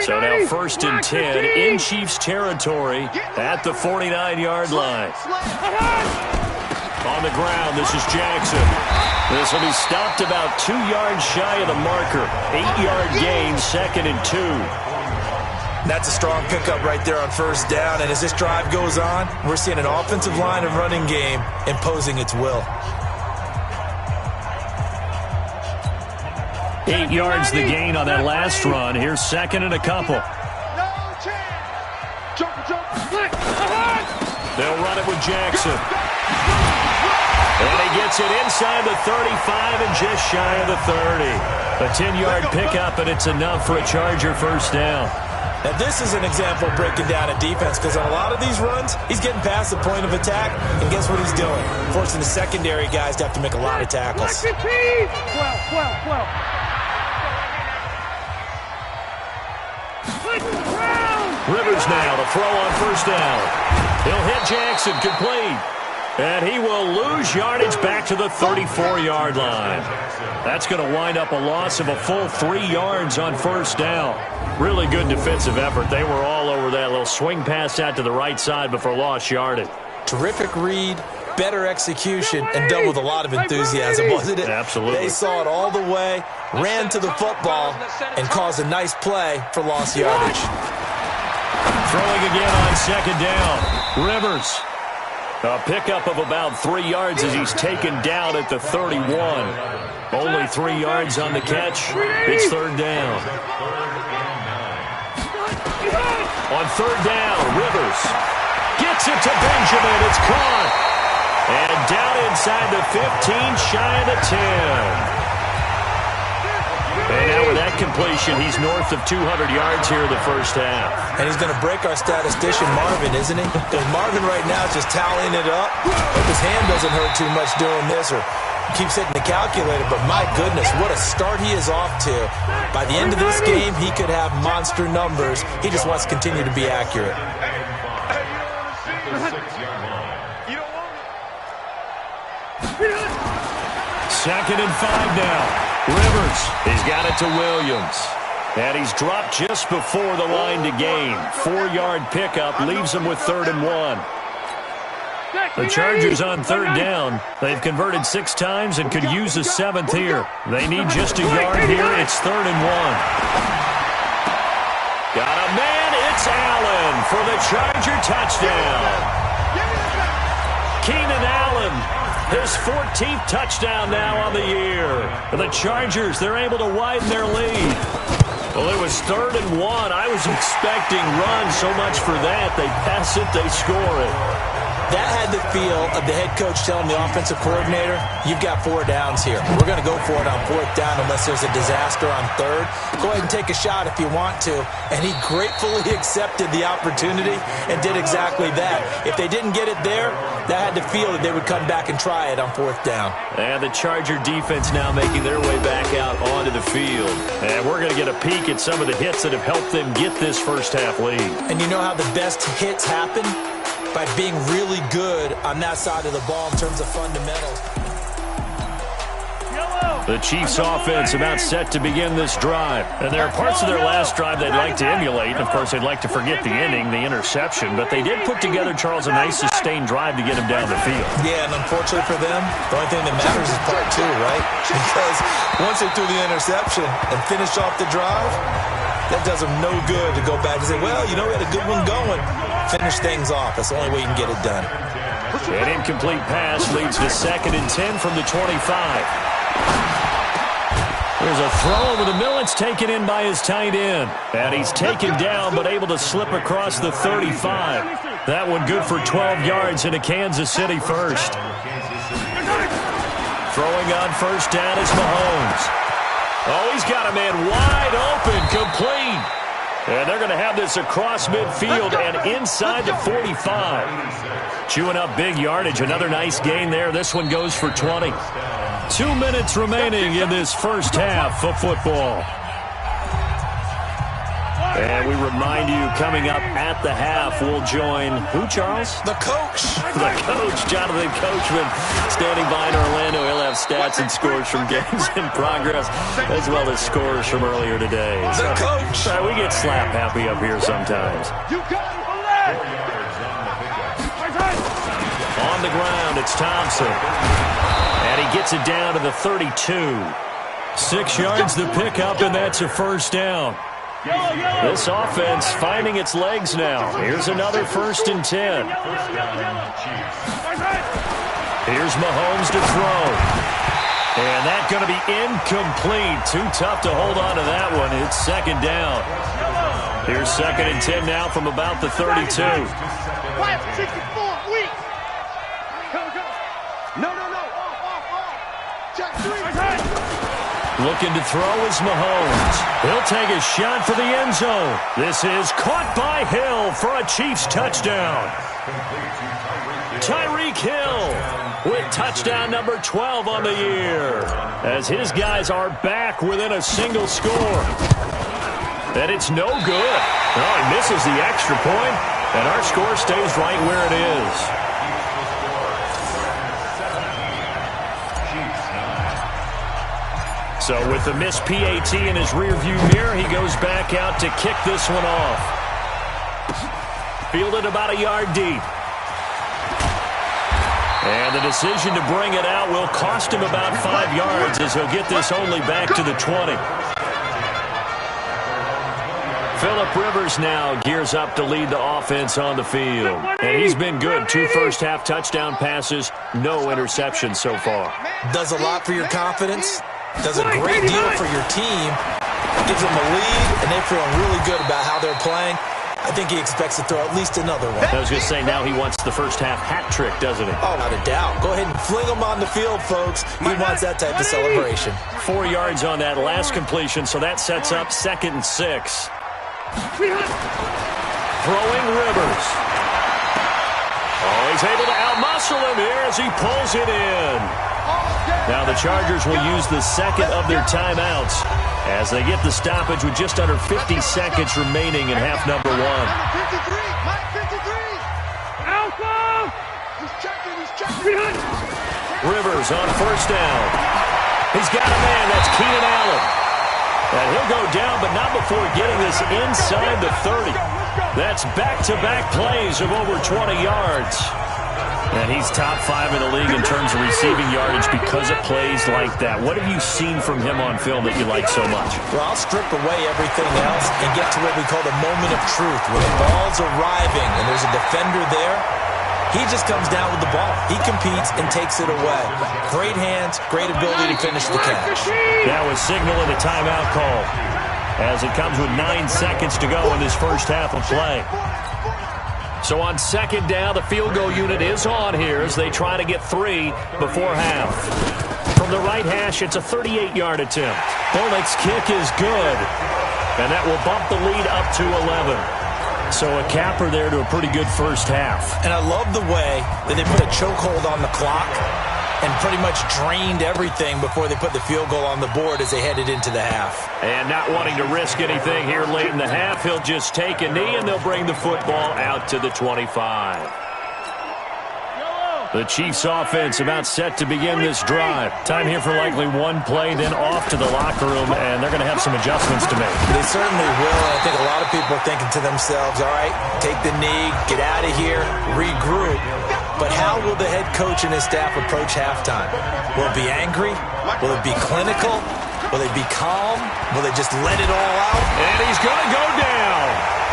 So now 1st and 10 in Chiefs territory at the 49-yard line. On the ground, this is Jackson. This will be stopped about 2 yards shy of the marker. 8-yard gain, 2nd and 2. That's a strong pickup right there on 1st down. And as this drive goes on, we're seeing an offensive line and running game imposing its will. 8 yards the gain on that last run. Here's 2nd and a couple. They'll run it with Jackson. And he gets it inside the 35 and just shy of the 30. A 10-yard pickup, and it's enough for a Charger 1st down. Now, this is an example of breaking down a defense because on a lot of these runs, he's getting past the point of attack, and guess what he's doing? Forcing the secondary guys to have to make a lot of tackles. 12. Rivers now to throw on 1st down. He'll hit Jackson, complete. And he will lose yardage back to the 34-yard line. That's going to wind up a loss of a full 3 yards on 1st down. Really good defensive effort. They were all over that little swing pass out to the right side before lost yardage. Terrific read, better execution, and done with a lot of enthusiasm, wasn't it? Absolutely. They saw it all the way, ran to the football, and caused a nice play for lost yardage. Throwing again on 2nd down. Rivers. A pickup of about 3 yards as he's taken down at the 31. Only 3 yards on the catch. It's 3rd down. On 3rd down, Rivers gets it to Benjamin. It's caught. And down inside the 15, shy of the 10. And now with that completion, he's north of 200 yards here in the 1st half. And he's going to break our statistician, Marvin, isn't he? Because Marvin right now is just tallying it up. Hope his hand doesn't hurt too much doing this or keeps hitting the calculator. But my goodness, what a start he is off to. By the end of this game, he could have monster numbers. He just wants to continue to be accurate. 2nd and 5 now. Rivers, he's got it to Williams. And he's dropped just before the line to gain. 4-yard pickup leaves him with 3rd and 1. The Chargers on 3rd down. They've converted 6 times and could use a 7th here. They need just a yard here. It's 3rd and 1. Got a man. It's Allen for the Charger touchdown. Keenan Allen, his 14th touchdown now on the year. For the Chargers, they're able to widen their lead. Well, it was 3rd and 1. I was expecting runs. So much for that. They pass it, they score it. That had the feel of the head coach telling the offensive coordinator, you've got 4 downs here. We're going to go for it on 4th down unless there's a disaster on 3rd. Go ahead and take a shot if you want to. And he gratefully accepted the opportunity and did exactly that. If they didn't get it there, that had the feel that they would come back and try it on 4th down. And the Charger defense now making their way back out onto the field. And we're going to get a peek at some of the hits that have helped them get this first half lead. And you know how the best hits happen? By being really good on that side of the ball in terms of fundamentals. The Chiefs offense about set to begin this drive. And there are parts of their last drive they'd like to emulate. And, of course, they'd like to forget the ending, the interception. But they did put together, Charles, a nice sustained drive to get him down the field. Yeah, and unfortunately for them, the only thing that matters is part 2, right? Because once they threw the interception and finished off the drive, that does them no good to go back and say, well, you know, we had a good one going. Finish things off. That's the only way you can get it done. An incomplete pass leads to 2nd and 10 from the 25. There's a throw over the middle. It's taken in by his tight end. And he's taken down but able to slip across the 35. That one good for 12 yards into Kansas City first. Throwing on 1st down is Mahomes. Oh, he's got a man wide open, complete. And they're going to have this across midfield and inside the 45. Chewing up big yardage. Another nice gain there. This one goes for 20. 2 minutes remaining in this first half of football. And we remind you, coming up at the half, we'll join who, Charles? The coach. The coach, Jonathan Coachman, standing by in Orlando. He'll have stats and scores from games in progress, as well as scores from earlier today. The coach. We get slap happy up here sometimes. On the ground, it's Thompson. And he gets it down to the 32. 6 yards to pick up, and that's a 1st down. This offense finding its legs now. Here's another 1st and 10. Here's Mahomes to throw. And that's going to be incomplete. Too tough to hold on to that one. It's 2nd down. Here's 2nd and 10 now from about the 32. 64 weak. No. Off. Check 3. Looking to throw is Mahomes. He'll take a shot for the end zone. This is caught by Hill for a Chiefs touchdown. Tyreek Hill with touchdown number 12 on the year, as his guys are back within a single score. And it's no good. Oh, he misses the extra point, and our score stays right where it is. So with the missed PAT in his rearview mirror, he goes back out to kick this one off. Fielded about a yard deep. And the decision to bring it out will cost him about 5 yards, as he'll get this only back to the 20. Phillip Rivers now gears up to lead the offense on the field. And he's been good. 2 first-half touchdown passes, no interceptions so far. Does a lot for your confidence. Does a great deal for your team. Gives them a lead, and they're feeling really good about how they're playing. I think he expects to throw at least another one. I was going to say, now he wants the first-half hat trick, doesn't he? Oh, not a doubt. Go ahead and fling him on the field, folks. He wants that type of celebration. 4 yards on that last completion, so that sets up 2nd and 6. Throwing Rivers. Oh, he's able to outmuscle him here as he pulls it in. Now the Chargers will use the 2nd of their timeouts as they get the stoppage with just under 50 seconds remaining in half number 1. 53. Alpha! He's checking. Rivers on 1st down. He's got a man. That's Keenan Allen. And he'll go down, but not before getting this inside the 30. That's back-to-back plays of over 20 yards. And he's top 5 in the league in terms of receiving yardage because of plays like that. What have you seen from him on film that you like so much? Well, I'll strip away everything else and get to what we call the moment of truth. When the ball's arriving and there's a defender there, he just comes down with the ball. He competes and takes it away. Great hands, great ability to finish the catch. That was signaling a timeout call as it comes with 9 seconds to go in this first half of play. So on second down, the field goal unit is on here as they try to get 3 before half. From the right hash, it's a 38-yard attempt. Bullock's kick is good, and that will bump the lead up to 11. So a capper there to a pretty good first half. And I love the way that they put a chokehold on the clock and pretty much drained everything before they put the field goal on the board as they headed into the half. And not wanting to risk anything here late in the half, he'll just take a knee and they'll bring the football out to the 25. The Chiefs offense about set to begin this drive. Time here for likely one play, then off to the locker room, and they're going to have some adjustments to make. They certainly will. I think a lot of people are thinking to themselves, all right, take the knee, get out of here, regroup. But how will the head coach and his staff approach halftime? Will it be angry? Will it be clinical? Will they be calm? Will they just let it all out? And he's going to go down.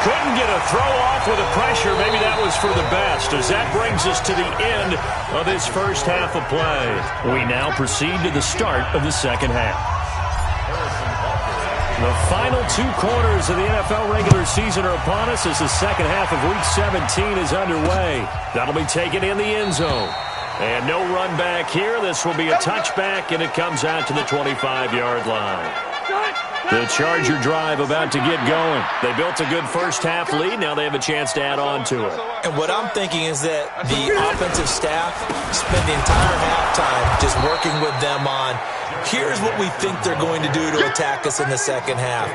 Couldn't get a throw off with the pressure. Maybe that was for the best, as that brings us to the end of this first half of play. We now proceed to the start of the second half. The final 2 quarters of the NFL regular season are upon us as the second half of Week 17 is underway. That'll be taken in the end zone. And no run back here. This will be a touchback, and it comes out to the 25-yard line. The Charger drive about to get going. They built a good first half lead. Now they have a chance to add on to it. And what I'm thinking is that the offensive staff spent the entire halftime just working with them on, here's what we think they're going to do to attack us in the second half.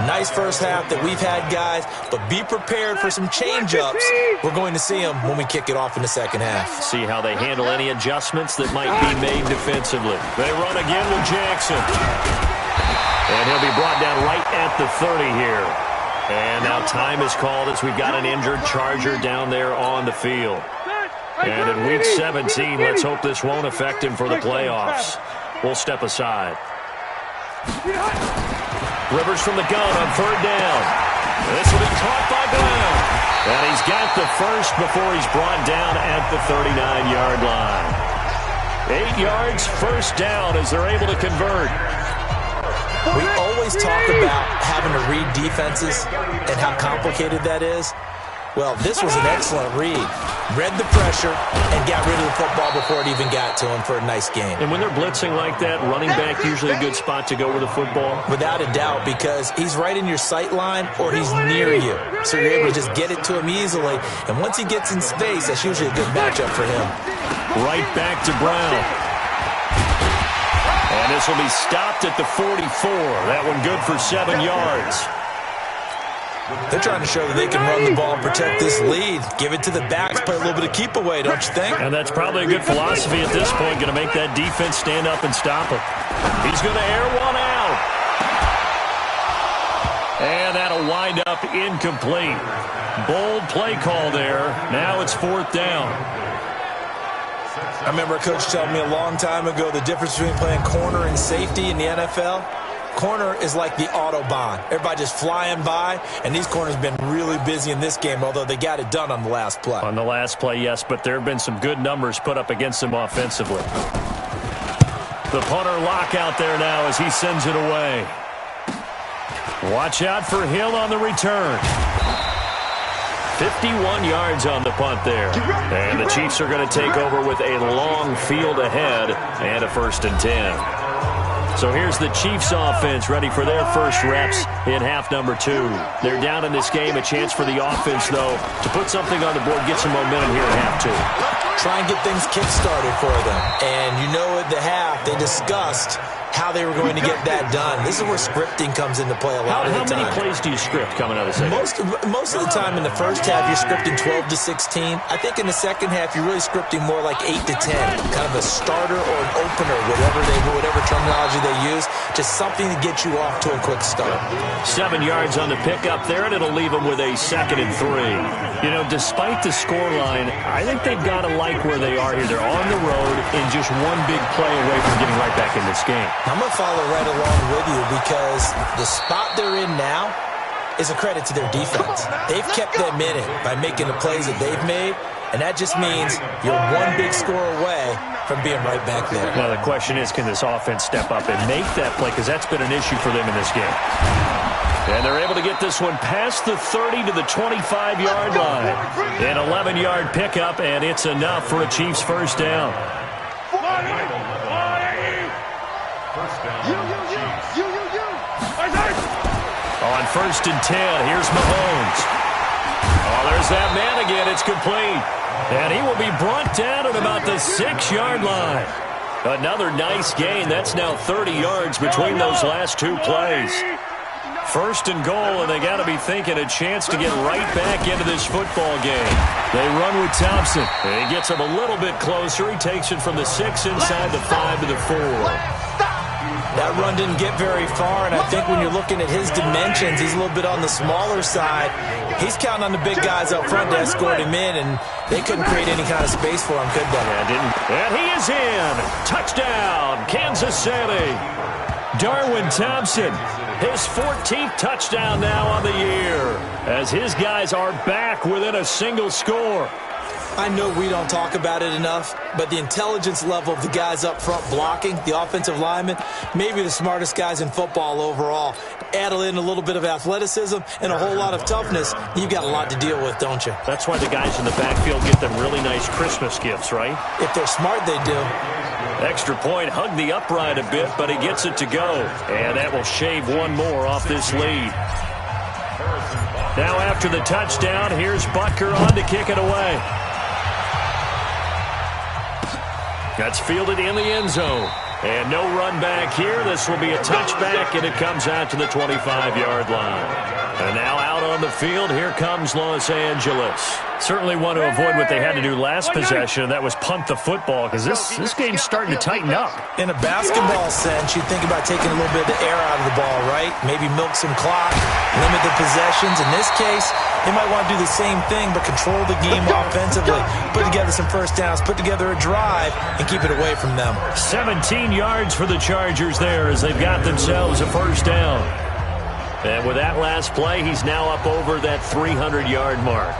Nice first half that we've had, guys, but be prepared for some change-ups. We're going to see them when we kick it off in the second half. See how they handle any adjustments that might be made defensively. They run again with Jackson. And he'll be brought down right at the 30 here. And now time is called as we've got an injured Charger down there on the field. And in Week 17, let's hope this won't affect him for the playoffs. We'll step aside. Rivers from the gun on third down. This will be caught by Brown. And he's got the first before he's brought down at the 39-yard line. 8 yards, first down as they're able to convert. We always talk about having to read defenses and how complicated that is. Well, this was an excellent read. Read the pressure and got rid of the football before it even got to him for a nice game. And when they're blitzing like that, running back usually a good spot to go with the football? Without a doubt, because he's right in your sight line or he's near you. So you're able to just get it to him easily. And once he gets in space, that's usually a good matchup for him. Right back to Brown. And this will be stopped at the 44. That one good for 7 yards. They're trying to show that they can run the ball and protect this lead. Give it to the backs, play a little bit of keep away, don't you think? And that's probably a good philosophy at this point, going to make that defense stand up and stop him. He's going to air one out. And that'll wind up incomplete. Bold play call there. Now it's 4th down. I remember a coach telling me a long time ago the difference between playing corner and safety in the NFL. Corner is like the Autobahn. Everybody just flying by, and these corners have been really busy in this game, although they got it done on the last play. On the last play, yes, but there have been some good numbers put up against them offensively. The punter lock out there now as he sends it away. Watch out for Hill on the return. 51 yards on the punt there. And the Chiefs are going to take over with a long field ahead and a 1st and 10. So here's the Chiefs offense ready for their first reps in half number 2. They're down in this game. A chance for the offense, though, to put something on the board, get some momentum here in half 2. try and get things kick-started for them. And you know at the half, they discussed how they were going to get that done. This is where scripting comes into play a lot of the time. How many plays do you script coming out of the second? Most of the time in the first half, you're scripting 12 to 16. I think in the second half, you're really scripting more like 8 to 10. Kind of a starter or an opener, whatever terminology they use. Just something to get you off to a quick start. 7 yards on the pickup there, and it'll leave them with a 2nd and 3. You know, despite the scoreline, I think they've got to like where they are here. They're on the road and just one big play away from getting right back in this game. I'm going to follow right along with you because the spot they're in now is a credit to their defense. They've kept them in it by making the plays that they've made, and that just means you're one big score away from being right back there. Now, the question is, can this offense step up and make that play? Because that's been an issue for them in this game. And they're able to get this one past the 30 to the 25-yard line. An 11-yard pickup, and it's enough for a Chiefs first down. On 1st and 10, here's Mahomes. Oh, there's that man again. It's complete. And he will be brought down at about the 6-yard line. Another nice gain. That's now 30 yards between those last 2 plays. 1st and goal, and they got to be thinking a chance to get right back into this football game. They run with Thompson. And he gets him a little bit closer. He takes it from the 6 inside the 5 to the 4. That run didn't get very far, and I think when you're looking at his dimensions, he's a little bit on the smaller side. He's counting on the big guys up front to escort him in, and they couldn't create any kind of space for him, could they? Yeah, didn't. And he is in. Touchdown, Kansas City. Darwin Thompson, his 14th touchdown now on the year, as his guys are back within a single score. I know we don't talk about it enough, but the intelligence level of the guys up front blocking, the offensive linemen, maybe the smartest guys in football overall. Add in a little bit of athleticism and a whole lot of toughness, you've got a lot to deal with, don't you? That's why the guys in the backfield get them really nice Christmas gifts, right? If they're smart, they do. Extra point, hugged the upright a bit, but he gets it to go. And that will shave one more off this lead. Now after the touchdown, here's Butker on to kick it away. That's fielded in the end zone. And no run back here. This will be a touchback, and it comes out to the 25-yard line. And now out on the field, here comes Los Angeles. Certainly want to avoid what they had to do last possession, and that was punt the football, because this game's starting to tighten up. In a basketball sense, you think about taking a little bit of the air out of the ball, right? Maybe milk some clock, limit the possessions. In this case, they might want to do the same thing, but control the game offensively. Put together some first downs, put together a drive, and keep it away from them. 17 yards for the Chargers there as they've got themselves a first down. And with that last play, he's now up over that 300-yard mark.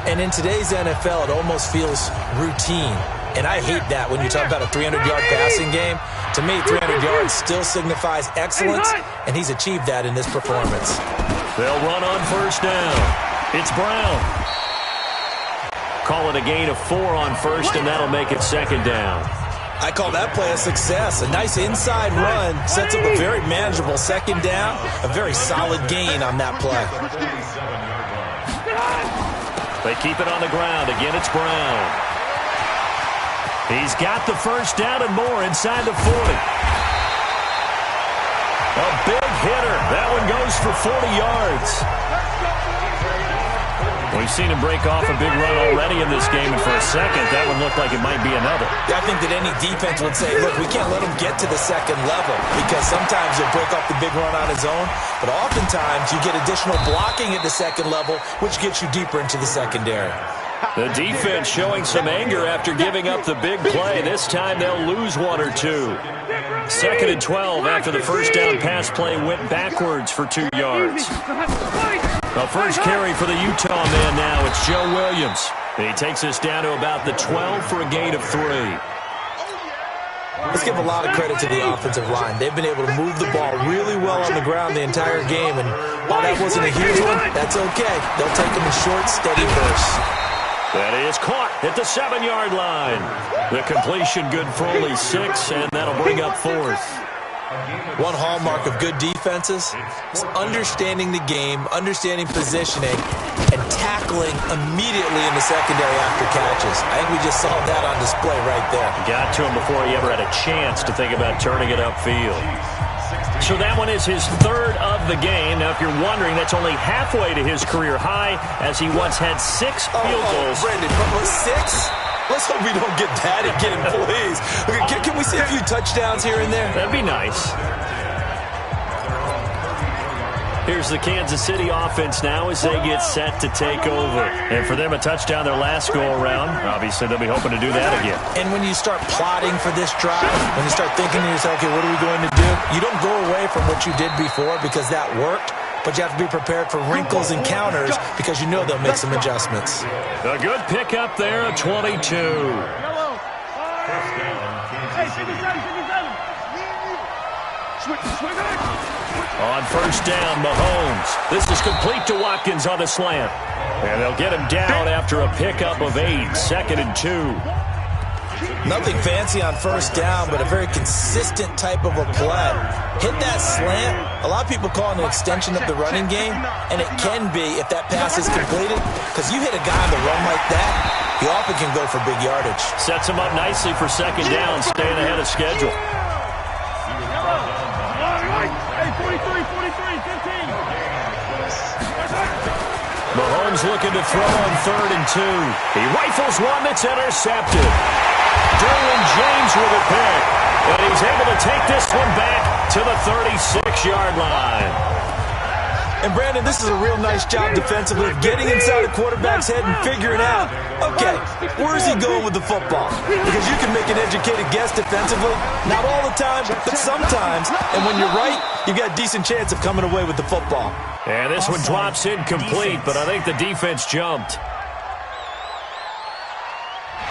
And in today's NFL, it almost feels routine. And I hate that when you talk about a 300-yard passing game. To me, 300 yards still signifies excellence, and he's achieved that in this performance. They'll run on first down. It's Brown. Call it a gain of 4 on first, and that'll make it second down. I call that play a success. A nice inside run sets up a very manageable second down. A very solid gain on that play. They keep it on the ground. Again, it's Brown. He's got the first down and more inside the 40. A big hitter. That one goes for 40 yards. We've seen him break off a big run already in this game, and for a second, that one looked like it might be another. I think that any defense would say, look, we can't let him get to the second level, because sometimes he'll break off the big run on his own, but oftentimes you get additional blocking at the second level, which gets you deeper into the secondary. The defense showing some anger after giving up the big play. This time they'll lose 1 or 2. 2nd and 12 after the first down pass play went backwards for 2 yards. The first carry for the Utah man now. It's Joe Williams. He takes us down to about the 12 for a gain of 3. Let's give a lot of credit to the offensive line. They've been able to move the ball really well on the ground the entire game, and while that wasn't a huge one, that's okay. They'll take them in short, steady bursts. That is caught at the 7-yard line. The completion good for only 6, and that'll bring up 4th. One hallmark of good defenses is understanding the game, understanding positioning, and tackling immediately in the secondary after catches. I think we just saw that on display right there. Got to him before he ever had a chance to think about turning it upfield. So that one is his third of the game. Now, if you're wondering, that's only halfway to his career high, as he once had 6 field goals. Brandon, 6? Let's hope we don't get that again, please. Okay, can we see a few touchdowns here and there? That'd be nice. Here's the Kansas City offense now as they get set to take over. And for them, a touchdown their last go-around. Obviously, they'll be hoping to do that again. And when you start plotting for this drive, when you start thinking to yourself, okay, what are we going to do? You don't go away from what you did before because that worked. But you have to be prepared for wrinkles and counters because you know they'll make some adjustments. A good pickup there, a 22. Yellow. Hey, 57. Swing it. On first down, Mahomes. This is complete to Watkins on the slant. And they'll get him down after a pickup of 8, 2nd and 2. Nothing fancy on first down, but a very consistent type of a play. Hit that slant. A lot of people call it an extension of the running game, and it can be if that pass is completed, because you hit a guy on the run like that, he often can go for big yardage. Sets him up nicely for second down, staying ahead of schedule. Hey, 43, 15. Mahomes looking to throw on 3rd and 2. He rifles one that's intercepted. Derwin James with a pick. And he's able to take this one back to the 36-yard line. And, Brandon, this is a real nice job defensively of getting inside a quarterback's head and figuring out, okay, where is he going with the football? Because you can make an educated guess defensively. Not all the time, but sometimes. And when you're right, you've got a decent chance of coming away with the football. And this one drops incomplete, but I think the defense jumped.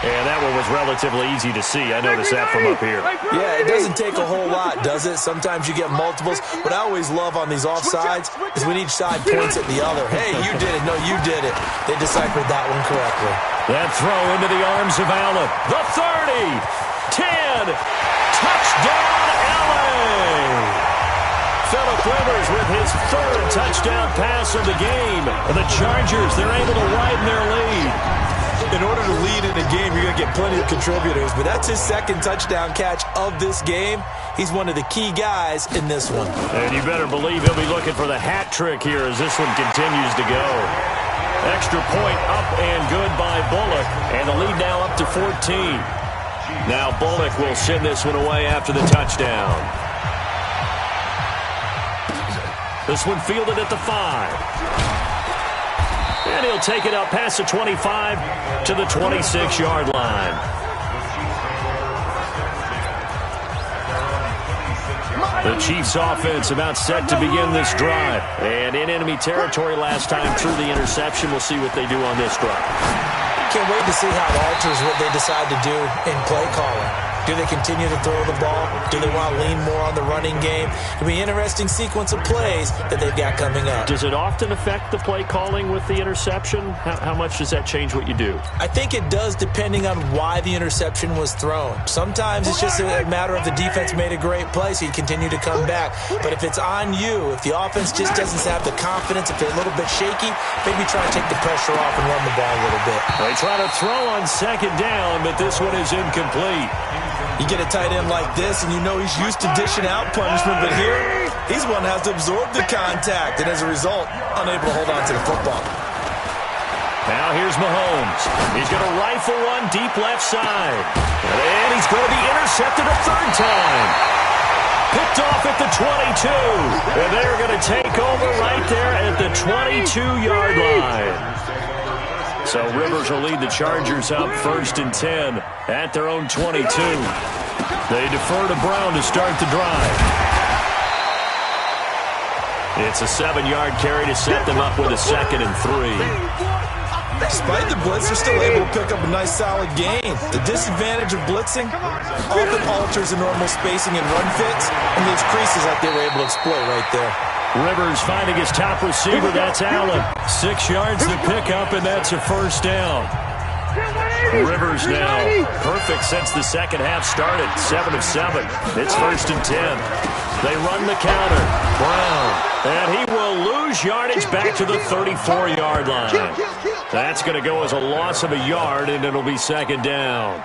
And that one was relatively easy to see. I noticed that from up here. Yeah, it doesn't take a whole lot, does it? Sometimes you get multiples. What I always love on these offsides is when each side points at the other. Hey, you did it. No, you did it. They deciphered that one correctly. That throw into the arms of Allen. The 30, 10, touchdown, Allen! Phillip Rivers with his 3rd touchdown pass of the game. And the Chargers, they're able to widen their lead. In order to lead in a game, you're going to get plenty of contributors, but that's his 2nd touchdown catch of this game. He's one of the key guys in this one. And you better believe he'll be looking for the hat trick here as this one continues to go. Extra point up and good by Bullock, and the lead now up to 14. Now Bullock will send this one away after the touchdown. This one fielded at the 5. And he'll take it up past the 25 to the 26-yard line. The Chiefs' offense about set to begin this drive. And in enemy territory last time through the interception. We'll see what they do on this drive. Can't wait to see how it alters what they decide to do in play calling. Do they continue to throw the ball? Do they want to lean more on the running game? It'll be an interesting sequence of plays that they've got coming up. Does it often affect the play calling with the interception? How much does that change what you do? I think it does depending on why the interception was thrown. Sometimes it's just a matter of the defense made a great play, so you continue to come back. But if it's on you, if the offense just doesn't have the confidence, if they're a little bit shaky, maybe try to take the pressure off and run the ball a little bit. They try to throw on 2nd down, but this one is incomplete. You get a tight end like this, and you know he's used to dishing out punishment, but here, he's one that has to absorb the contact, and as a result, unable to hold on to the football. Now here's Mahomes. He's going to rifle one deep left side. And he's going to be intercepted a 3rd time. Picked off at the 22. And they're going to take over right there at the 22-yard line. So Rivers will lead the Chargers up 1st and 10 at their own 22. They defer to Brown to start the drive. It's a 7-yard carry to set them up with a 2nd and 3. Despite the blitz, they're still able to pick up a nice solid gain. The disadvantage of blitzing often alters the normal spacing and run fits and leaves creases like they were able to exploit right there. Rivers finding his top receiver, that's Allen. 6 yards to pick up, and that's a 1st down. Rivers now. Perfect since the second half started. 7 of 7. It's 1st and 10. They run the counter. Brown. And he will lose yardage back to the 34-yard line. That's going to go as a loss of a yard, and it'll be 2nd down.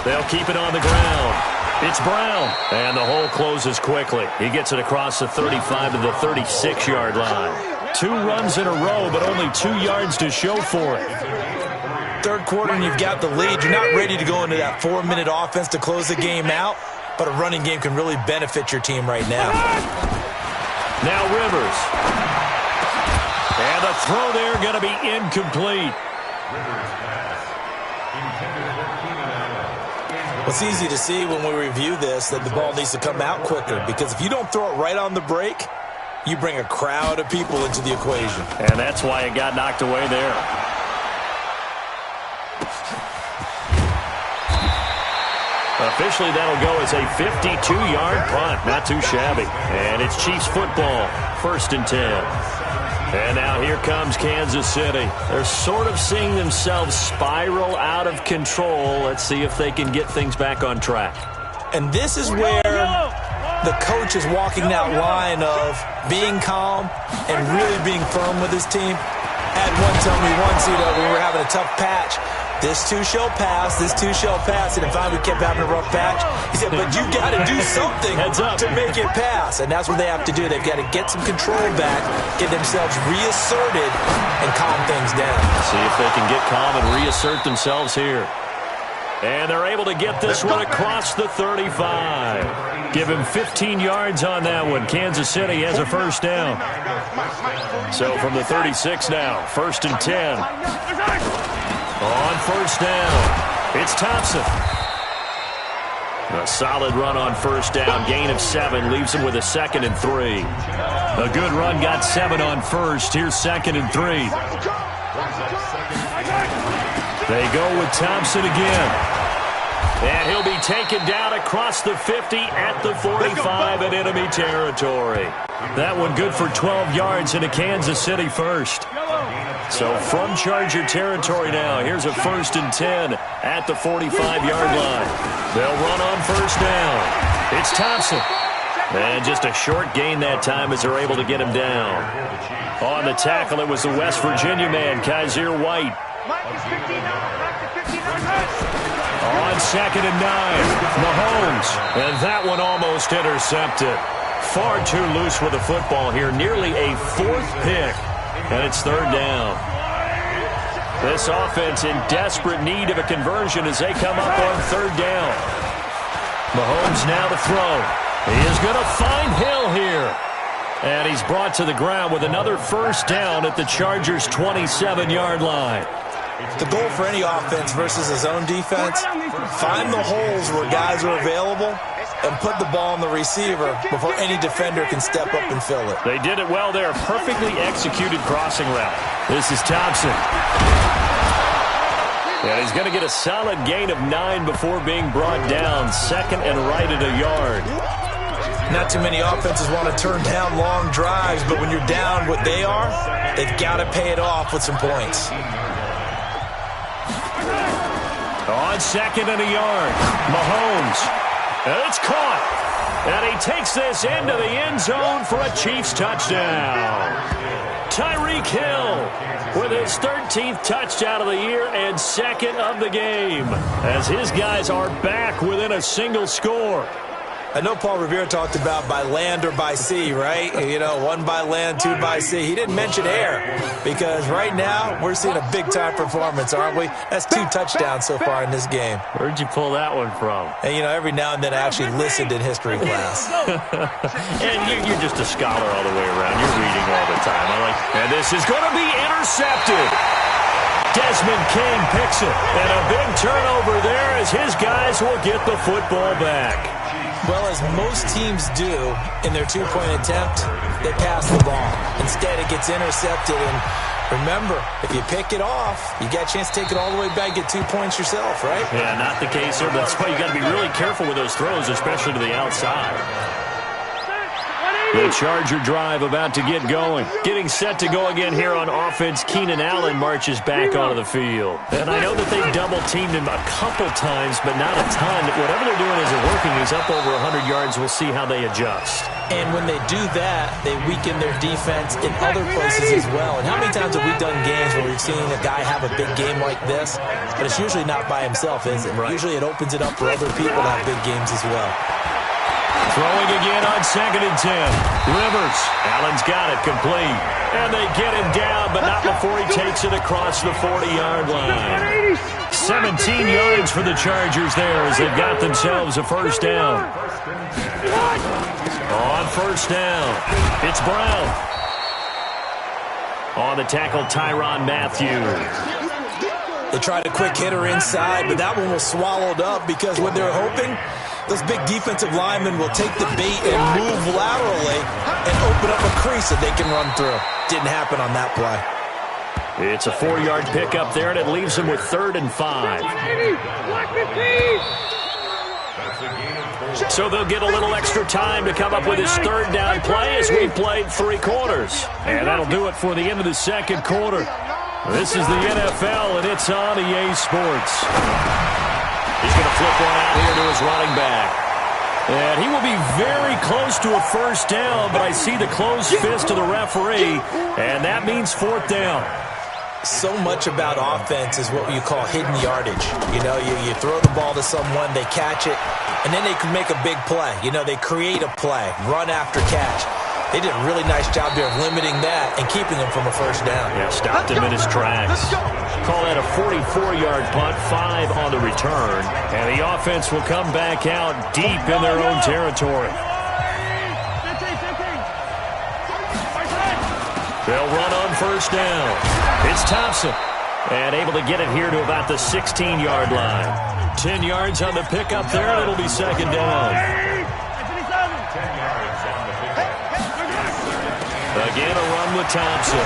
They'll keep it on the ground. It's Brown. And the hole closes quickly. He gets it across the 35 to the 36-yard line. 2 runs in a row, but only 2 yards to show for it. Third quarter and you've got the lead. You're not ready to go into that 4-minute offense to close the game out, but a running game can really benefit your team right now. Now Rivers. And the throw there going to be incomplete. It's easy to see when we review this that the ball needs to come out quicker, because if you don't throw it right on the break, you bring a crowd of people into the equation. And that's why it got knocked away there. Officially, that'll go as a 52-yard punt. Not too shabby. And it's Chiefs football, 1st and 10. And now here comes Kansas City. They're sort of seeing themselves spiral out of control. Let's see if they can get things back on track. And this is where the coach is walking that line of being calm and really being firm with his team. Had one tell me once, when we were having a tough patch, this too shall pass, this too shall pass. And finally we kept having a rough patch. He said, but you got to do something to make it pass. And that's what they have to do. They've got to get some control back, get themselves reasserted, and calm things down. See if they can get calm and reassert themselves here. And they're able to get this one across the 35. Give him 15 yards on that one. Kansas City has a 1st down. So from the 36 now, 1st and 10. On 1st down, it's Thompson. A solid run on 1st down, gain of 7, leaves him with a 2nd and 3. A good run got 7 on 1st. Here's 2nd and 3. They go with Thompson again. And he'll be taken down across the 50 at the 45 in enemy territory. That one good for 12 yards into Kansas City 1st. So from Charger territory now, here's a 1st and 10 at the 45-yard line. They'll run on 1st down. It's Thompson. And just a short gain that time as they're able to get him down. On the tackle, it was the West Virginia man, Kaiser White. On 2nd and 9, Mahomes. And that one almost intercepted. Far too loose with the football here. Nearly a 4th pick. And it's 3rd down. This offense in desperate need of a conversion as they come up on 3rd down. Mahomes now to throw. He is going to find Hill here. And he's brought to the ground with another 1st down at the Chargers' 27-yard line. The goal for any offense versus his own defense, find the holes where guys are available and put the ball on the receiver before any defender can step up and fill it. They did it well there. Perfectly executed crossing route. This is Thompson. And he's going to get a solid gain of 9 before being brought down. 2nd and right at a yard. Not too many offenses want to turn down long drives, but when you're down what they are, they've got to pay it off with some points. On 2nd and a yard, Mahomes. And it's caught. And he takes this into the end zone for a Chiefs touchdown. Tyreek Hill with his 13th touchdown of the year and 2nd of the game, as his guys are back within a single score. I know Paul Revere talked about by land or by sea, right? 1 by land, 2 by sea. He didn't mention air, because right now we're seeing a big-time performance, aren't we? That's 2 touchdowns so far in this game. Where'd you pull that one from? And, every now and then I actually listened in history class. And you're just a scholar all the way around. You're reading all the time. And this is going to be intercepted. Desmond King picks it. And a big turnover there as his guys will get the football back. Well, as most teams do in their 2-point attempt, they pass the ball. Instead, it gets intercepted. And remember, if you pick it off, you got a chance to take it all the way back, get 2 points yourself, right? Yeah, not the case here. But that's why you got to be really careful with those throws, especially to the outside. The Charger drive about to get going. Getting set to go again here on offense. Keenan Allen marches back onto the field. And I know that they've double-teamed him a couple times, but not a ton. Whatever they're doing isn't working. He's up over 100 yards. We'll see how they adjust. And when they do that, they weaken their defense in other places as well. And how many times have we done games where we've seen a guy have a big game like this? But it's usually not by himself, is it? Right. Usually it opens it up for other people to have big games as well. Throwing again on 2nd and 10. Rivers. Allen's got it complete. And they get him down, but not before he takes it across the 40-yard line. 17 yards for the Chargers there as they've got themselves a first down. On first down, it's Brown. On the tackle, Tyrann Mathieu. They tried a quick hitter inside, but that one was swallowed up because when they're hoping, those big defensive linemen will take the bait and move laterally and open up a crease that they can run through. Didn't happen on that play. It's a 4-yard pickup there, and it leaves them with 3rd and 5. So they'll get a little extra time to come up with his 3rd down play as we've played 3 quarters. And that'll do it for the end of the 2nd quarter. This is the NFL, and it's on EA Sports. He's going to flip one out here to his running back. And he will be very close to a first down, but I see the closed fist of the referee, and that means 4th down. So much about offense is what you call hidden yardage. You know, you throw the ball to someone, they catch it, and then they can make a big play. You know, they create a play, run after catch. They did a really nice job there of limiting that and keeping him from a first down. Yeah, stopped him in his tracks. Call that a 44-yard punt, 5 on the return. And the offense will come back out deep in their own territory. They'll run on first down. It's Thompson. And able to get it here to about the 16-yard line. 10 yards on the pickup there, and it'll be 2nd down. Again, a run with Thompson.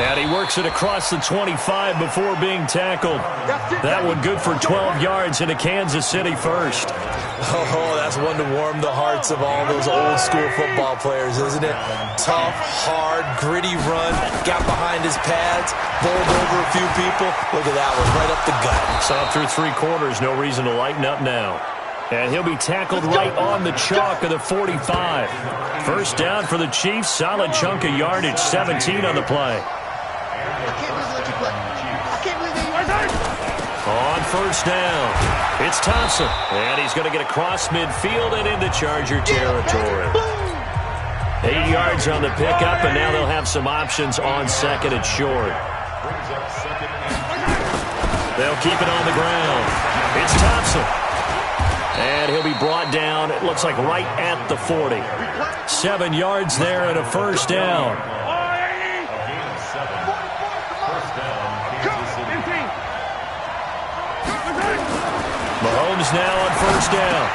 And he works it across the 25 before being tackled. That one good for 12 yards into Kansas City first. Oh, that's one to warm the hearts of all those old-school football players, isn't it? Tough, hard, gritty run. Got behind his pads, bowled over a few people. Look at that one, right up the gut. Saw through 3 quarters, no reason to lighten up now. And he'll be tackled right on the chalk of the 45. First down for the Chiefs. Solid chunk of yardage. 17 on the play. On first down, it's Thompson. And he's going to get across midfield and into Charger territory. 8 yards on the pickup, and now they'll have some options on 2nd and short. They'll keep it on the ground. It's Thompson. And he'll be brought down, it looks like right at the 40. 7 yards there and a first down. Mahomes now on first down.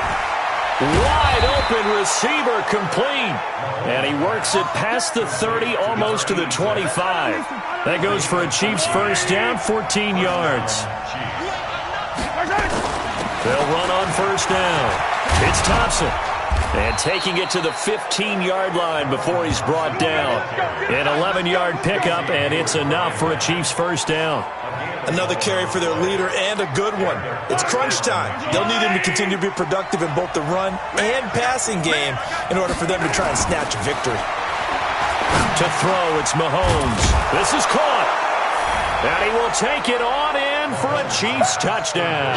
Wide open receiver complete. And he works it past the 30, almost to the 25. That goes for a Chiefs first down, 14 yards. They'll run on first down. It's Thompson. And taking it to the 15-yard line before he's brought down. An 11-yard pickup, and it's enough for a Chiefs first down. Another carry for their leader, and a good one. It's crunch time. They'll need him to continue to be productive in both the run and passing game in order for them to try and snatch a victory. To throw, it's Mahomes. This is caught. And he will take it on in for a Chiefs touchdown.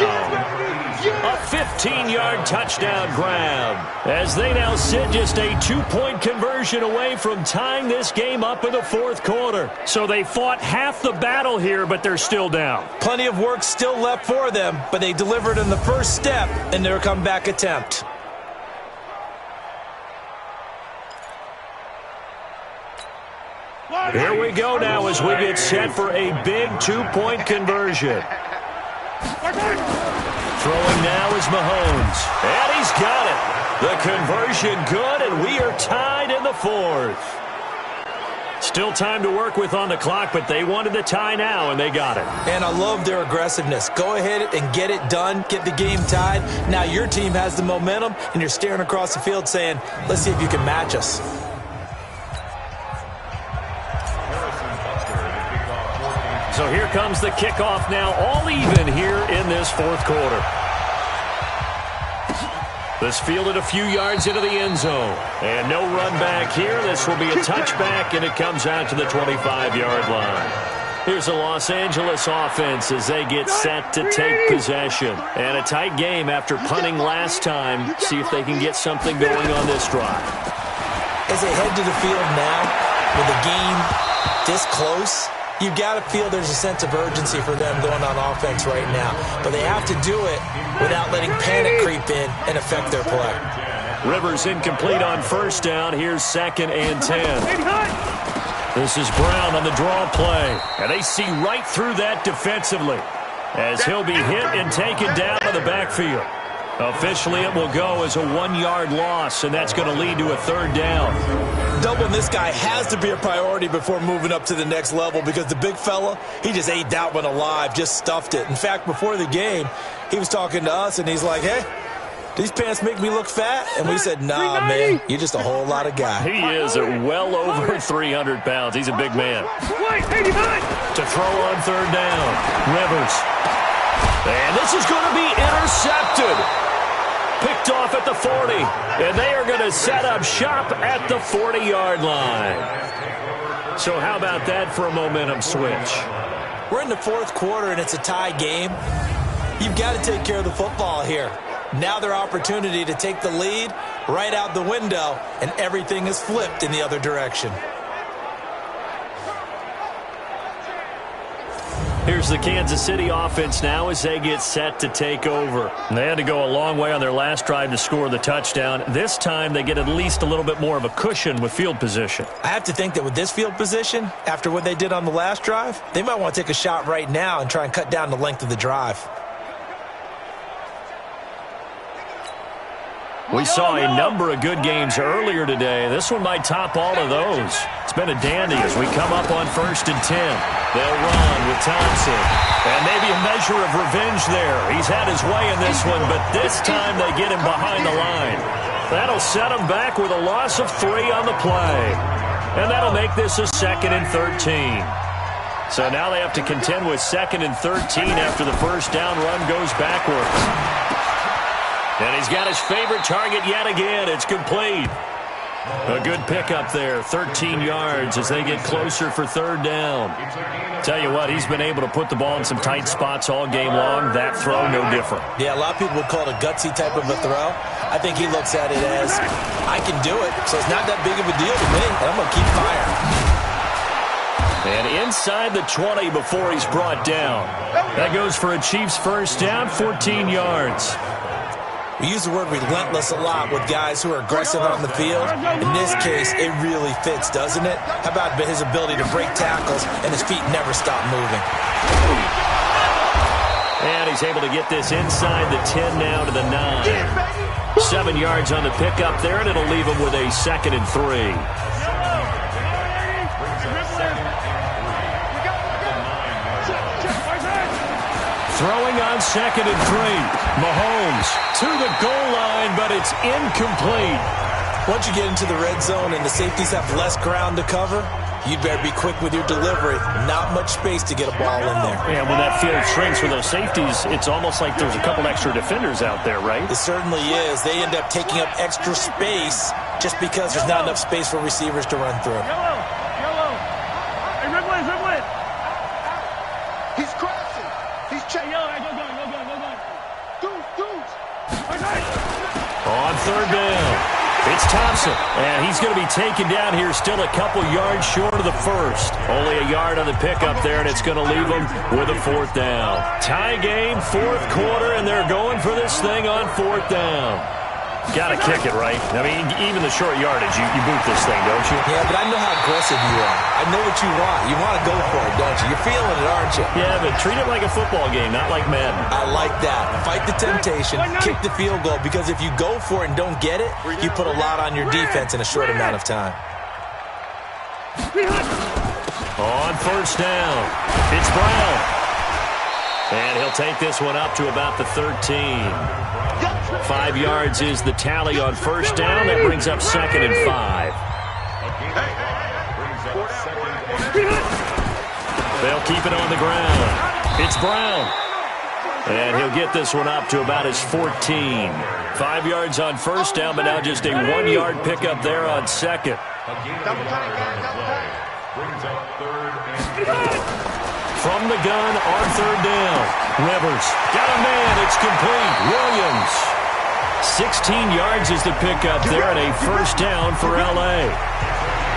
A 15-yard touchdown grab. As they now sit just a 2-point conversion away from tying this game up in the 4th quarter. So they fought half the battle here, but they're still down. Plenty of work still left for them, but they delivered in the first step in their comeback attempt. Here we go now as we get set for a big 2-point conversion. Throwing now is Mahomes. And he's got it. The conversion good, and we are tied in the 4th. Still time to work with on the clock, but they wanted the tie now, and they got it. And I love their aggressiveness. Go ahead and get it done. Get the game tied. Now your team has the momentum, and you're staring across the field saying, let's see if you can match us. So here comes the kickoff now, all even here in this fourth quarter. This fielded a few yards into the end zone. And no run back here. This will be a touchback, and it comes out to the 25-yard line. Here's the Los Angeles offense as they get set to take possession. And a tight game after punting last time. See if they can get something going on this drive. As they head to the field now, with the game this close, you've got to feel there's a sense of urgency for them going on offense right now. But they have to do it without letting panic creep in and affect their play. Rivers incomplete on first down. Here's 2nd and 10. This is Brown on the draw play. And they see right through that defensively as he'll be hit and taken down in the backfield. Officially, it will go as a 1-yard loss, and that's going to lead to a 3rd down. Doubling this guy has to be a priority before moving up to the next level because the big fella, he just ate that one alive, just stuffed it. In fact, before the game, he was talking to us, and he's like, hey, these pants make me look fat? And we said, nah, man, you're just a whole lot of guy. He is at well over 300 pounds. He's a big man. To throw on 3rd down, Rivers. And this is going to be intercepted. Picked off at the 40. And they are going to set up shop at the 40-yard line. So how about that for a momentum switch? We're in the fourth quarter, and it's a tie game. You've got to take care of the football here. Now their opportunity to take the lead right out the window, and everything is flipped in the other direction. Here's the Kansas City offense now as they get set to take over. They had to go a long way on their last drive to score the touchdown. This time they get at least a little bit more of a cushion with field position. I have to think that with this field position, after what they did on the last drive, they might want to take a shot right now and try and cut down the length of the drive. We saw a number of good games earlier today. This one might top all of those. It's been a dandy as we come up on 1st and 10. They'll run with Thompson. And maybe a measure of revenge there. He's had his way in this one, but this time they get him behind the line. That'll set him back with a loss of 3 on the play. And that'll make this a 2nd and 13. So now they have to contend with 2nd and 13 after the first down run goes backwards. And he's got his favorite target yet again. It's complete. A good pickup there, 13 yards as they get closer for 3rd down. Tell you what, he's been able to put the ball in some tight spots all game long. That throw, no different. Yeah, a lot of people would call it a gutsy type of a throw. I think he looks at it as, I can do it, so it's not that big of a deal to me, and I'm going to keep firing. And inside the 20 before he's brought down. That goes for a Chiefs first down, 14 yards. We use the word relentless a lot with guys who are aggressive on the field. In this case, it really fits, doesn't it? How about his ability to break tackles and his feet never stop moving? And he's able to get this inside the 10 now to the 9. 7 yards on the pickup there, and it'll leave him with a 2nd and 3. Throwing on 2nd and 3. Mahomes to the goal line, but it's incomplete. Once you get into the red zone and the safeties have less ground to cover, you'd better be quick with your delivery. Not much space to get a ball in there. And when that field shrinks with those safeties, it's almost like there's a couple extra defenders out there, right? It certainly is. They end up taking up extra space just because there's not enough space for receivers to run through. Yellow. Hey, Ridley. He's crashing. He's checking. Yellow, go. Dudes. On 3rd down. It's Thompson, and he's going to be taken down here still a couple yards short of the first. Only a yard on the pickup there, and it's going to leave him with a 4th down. Tie game, 4th quarter, and they're going for this thing on 4th down. Got to kick it, right? I mean, even the short yardage, you boot this thing, don't you? Yeah, but I know how aggressive you are. I know what you want. You want to go for it, don't you? You're feeling it, aren't you? Yeah, but treat it like a football game, not like Madden. I like that. Fight the temptation. Kick the field goal, because if you go for it and don't get it, you put a lot on your defense in a short amount of time. On first down, it's Brown. And he'll take this one up to about the 13. 5 yards is the tally on first down. That brings up 2nd and 5. They'll keep it on the ground. It's Brown. And he'll get this one up to about his 14. 5 yards on first down, but now just a 1-yard pickup there on second. From the gun on third down. Rivers got a man. It's complete. Williams. 16 yards is the pickup there and a first down for L.A.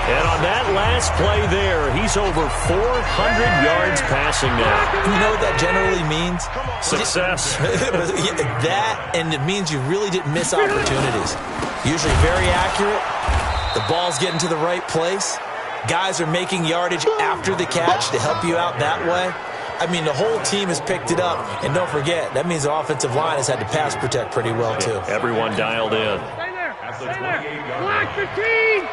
And on that last play there, he's over 400 yards passing now. You know what that generally means? Success. That, and it means you really didn't miss opportunities. Usually very accurate. The ball's getting to the right place. Guys are making yardage after the catch to help you out that way. I mean, the whole team has picked it up. And don't forget, that means the offensive line has had to pass protect pretty well, too. Everyone dialed in. Stay there. Stay there. Black 15.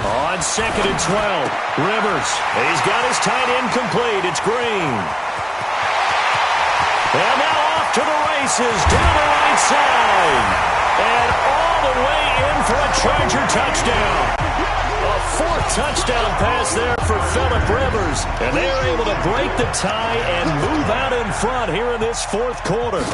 On 2nd and 12, Rivers. He's got his tight end complete. It's Green. And now off to the races, down the right side. And all the way in for a Charger touchdown. A 4th touchdown pass there for Phillip Rivers. And they are able to break the tie and move out in front here in this 4th quarter.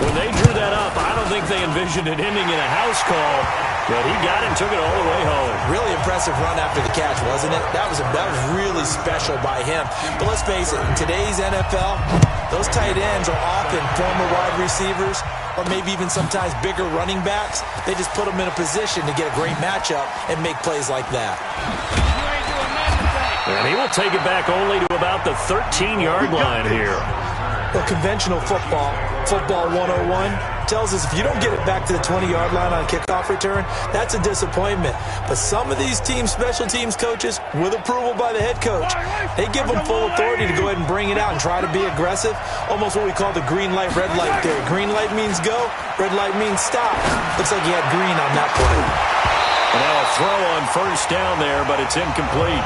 When they drew that up, I don't think they envisioned it ending in a house call. But he got it and took it all the way home. Really impressive run after the catch, wasn't it? That was really special by him. But let's face it, in today's NFL, those tight ends are often former wide receivers or maybe even sometimes bigger running backs. They just put them in a position to get a great matchup and make plays like that. And he will take it back only to about the 13-yard line here. Well, conventional football 101, tells us if you don't get it back to the 20-yard line on a kickoff return, that's a disappointment. But some of these team special teams coaches, with approval by the head coach, they give them full authority to go ahead and bring it out and try to be aggressive. Almost what we call the green light, red light theory. Green light means go, red light means stop. Looks like he had green on that play. And now a throw on first down there, but it's incomplete.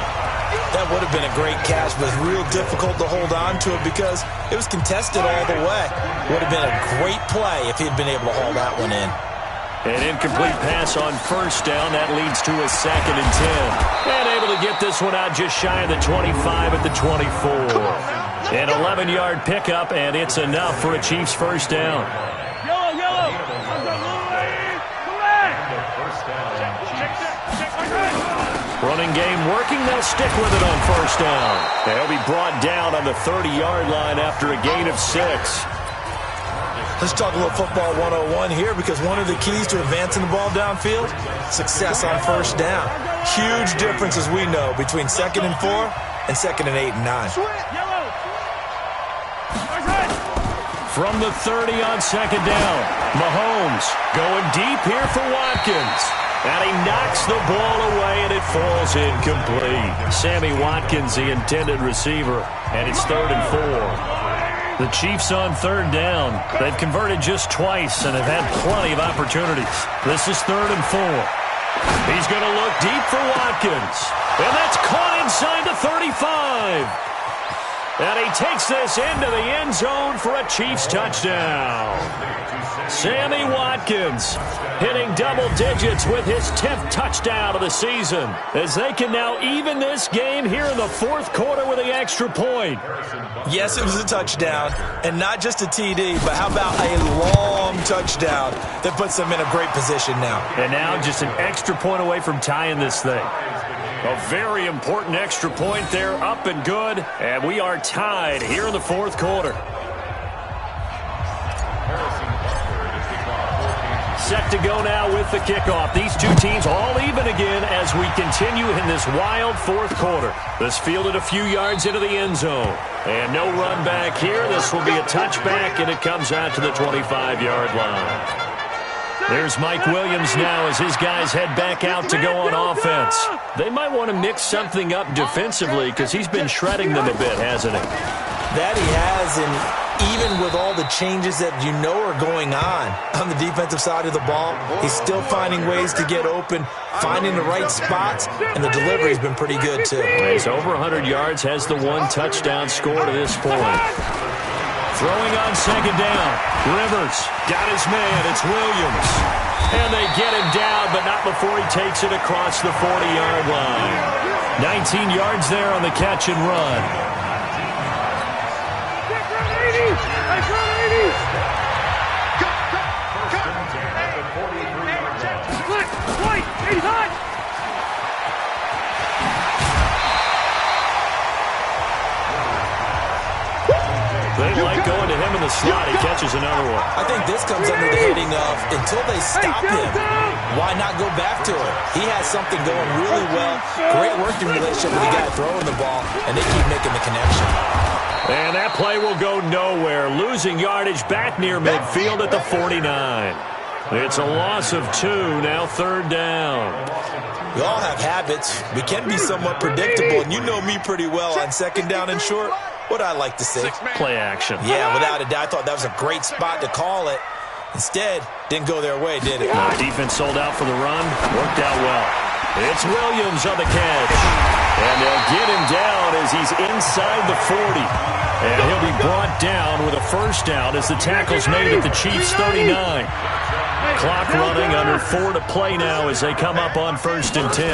That would have been a great catch, but it's real difficult to hold on to it because it was contested all the way. Would have been a great play if he'd been able to haul that one in. An incomplete pass on first down. That leads to a 2nd and 10. And able to get this one out just shy of the 25 at the 24. An 11-yard pickup, and it's enough for a Chiefs first down. Yellow, yellow. Come back. Running game working. They'll stick with it on first down. They'll be brought down on the 30-yard line after a gain of 6. Let's talk a little football 101 here because one of the keys to advancing the ball downfield, success on first down. Huge difference, as we know, between 2nd and 4 and 2nd and 8 and 9. From the 30 on 2nd down, Mahomes going deep here for Watkins. And he knocks the ball away, and it falls incomplete. Sammy Watkins, the intended receiver, and it's 3rd and 4. The Chiefs on 3rd down. They've converted just twice and have had plenty of opportunities. This is 3rd and 4. He's going to look deep for Watkins. And that's caught inside the 35. And he takes this into the end zone for a Chiefs touchdown. Sammy Watkins hitting double digits with his 10th touchdown of the season as they can now even this game here in the 4th quarter with the extra point. Yes, it was a touchdown, and not just a TD, but how about a long touchdown that puts them in a great position now. And now just an extra point away from tying this thing. A very important extra point there, up and good, and we are tied here in the 4th quarter. Set to go now with the kickoff. These two teams all even again as we continue in this wild 4th quarter. This fielded a few yards into the end zone. And no run back here. This will be a touchback, and it comes out to the 25-yard line. There's Mike Williams now as his guys head back out to go on offense. They might want to mix something up defensively because he's been shredding them a bit, hasn't he? That he has, and even with all the changes that you know are going on the defensive side of the ball, he's still finding ways to get open, finding the right spots, and the delivery's been pretty good too. He's over 100 yards, has the 1 touchdown score to this point. Throwing on second down. Rivers got his man. It's Williams. And they get him down, but not before he takes it across the 40-yard line. 19 yards there on the catch and run. They like going to him in the slot. He catches another one. I think this comes under the heading of, until they stop him, why not go back to him? He has something going really well. Great working relationship with the guy throwing the ball, and they keep making the connection. And that play will go nowhere. Losing yardage back near midfield at the 49. It's a loss of 2, now third down. We all have habits. We can be somewhat predictable, and you know me pretty well on second down and short. What I like to see. Play action. Yeah, without a doubt. I thought that was a great spot to call it. Instead, didn't go their way, did it? Defense sold out for the run. Worked out well. It's Williams on the catch. And they'll get him down as he's inside the 40. And he'll be brought down with a first down as the tackle's made at the Chiefs' 39. Clock running, under 4 to play now as they come up on 1st and 10.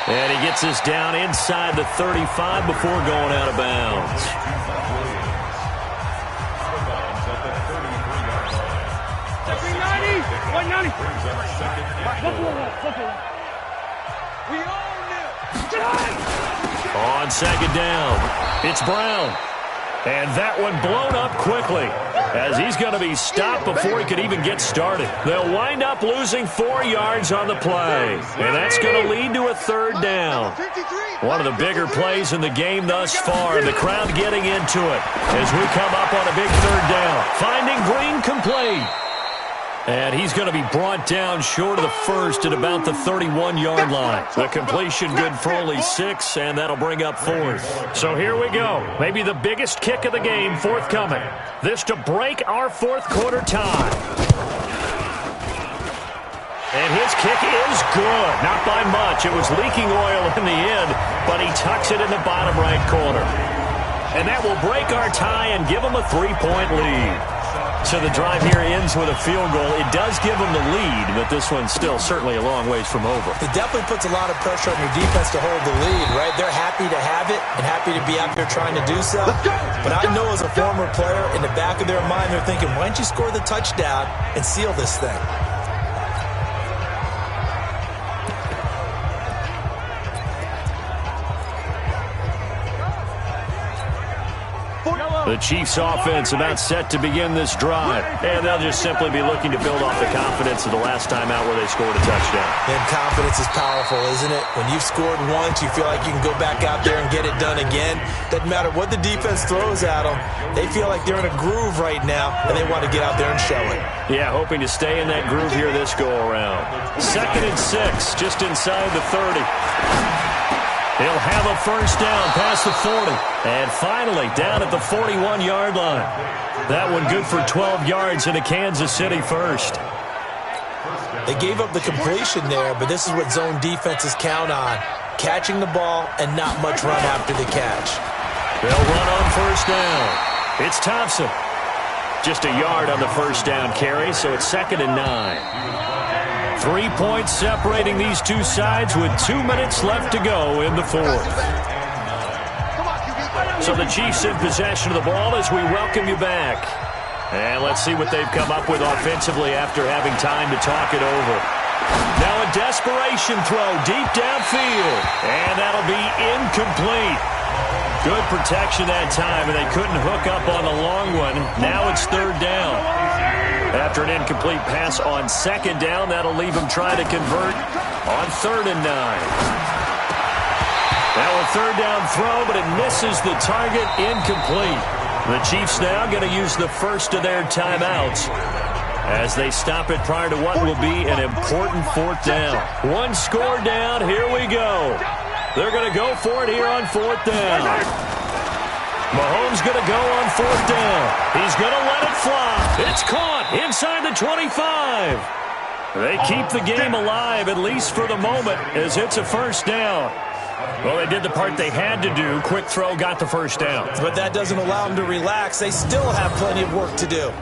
And he gets us down inside the 35 before going out of bounds. On second down, it's Brown. And that one blown up quickly as he's going to be stopped before he could even get started. They'll wind up losing 4 yards on the play, and that's going to lead to a third down. One of the bigger plays in the game thus far, the crowd getting into it as we come up on a big third down. Finding Green complete. And he's going to be brought down short of the first at about the 31-yard line. The completion good for only 6, and that'll bring up 4th. So here we go. Maybe the biggest kick of the game forthcoming. This to break our 4th quarter tie. And his kick is good. Not by much. It was leaking oil in the end, but he tucks it in the bottom right corner. And that will break our tie and give him a 3-point lead. So the drive here ends with a field goal. It does give them the lead, but this one's still certainly a long ways from over. It definitely puts a lot of pressure on your defense to hold the lead, right? They're happy to have it and happy to be out there trying to do so. But I know as a former player, in the back of their mind, they're thinking, why don't you score the touchdown and seal this thing? The Chiefs offense about set to begin this drive. And they'll just simply be looking to build off the confidence of the last time out where they scored a touchdown. And confidence is powerful, isn't it? When you've scored once, you feel like you can go back out there and get it done again. Doesn't matter what the defense throws at them. They feel like they're in a groove right now, and they want to get out there and show it. Yeah, hoping to stay in that groove here this go-around. 2nd and 6, just inside the 30. He'll have a first down past the 40. And finally, down at the 41-yard line. That one good for 12 yards into Kansas City first. They gave up the completion there, but this is what zone defenses count on. Catching the ball and not much run after the catch. They'll run on first down. It's Thompson. Just a yard on the first down carry, so it's 2nd and 9. 3 points separating these two sides with 2 minutes left to go in the 4th. So the Chiefs in possession of the ball as we welcome you back. And let's see what they've come up with offensively after having time to talk it over. Now a desperation throw deep downfield. And that'll be incomplete. Good protection that time, and they couldn't hook up on the long one. Now it's 3rd down. After an incomplete pass on 2nd down, that'll leave them trying to convert on 3rd and 9. Now a 3rd down throw, but it misses the target, incomplete. The Chiefs now going to use the first of their timeouts as they stop it prior to what will be an important 4th down. One score down, here we go. They're going to go for it here on 4th down. Mahomes going to go on 4th down. He's going to let it fly. It's caught inside the 25. They keep the game alive, at least for the moment, as it's a 1st down. Well, they did the part they had to do. Quick throw got the 1st down. But that doesn't allow them to relax. They still have plenty of work to do.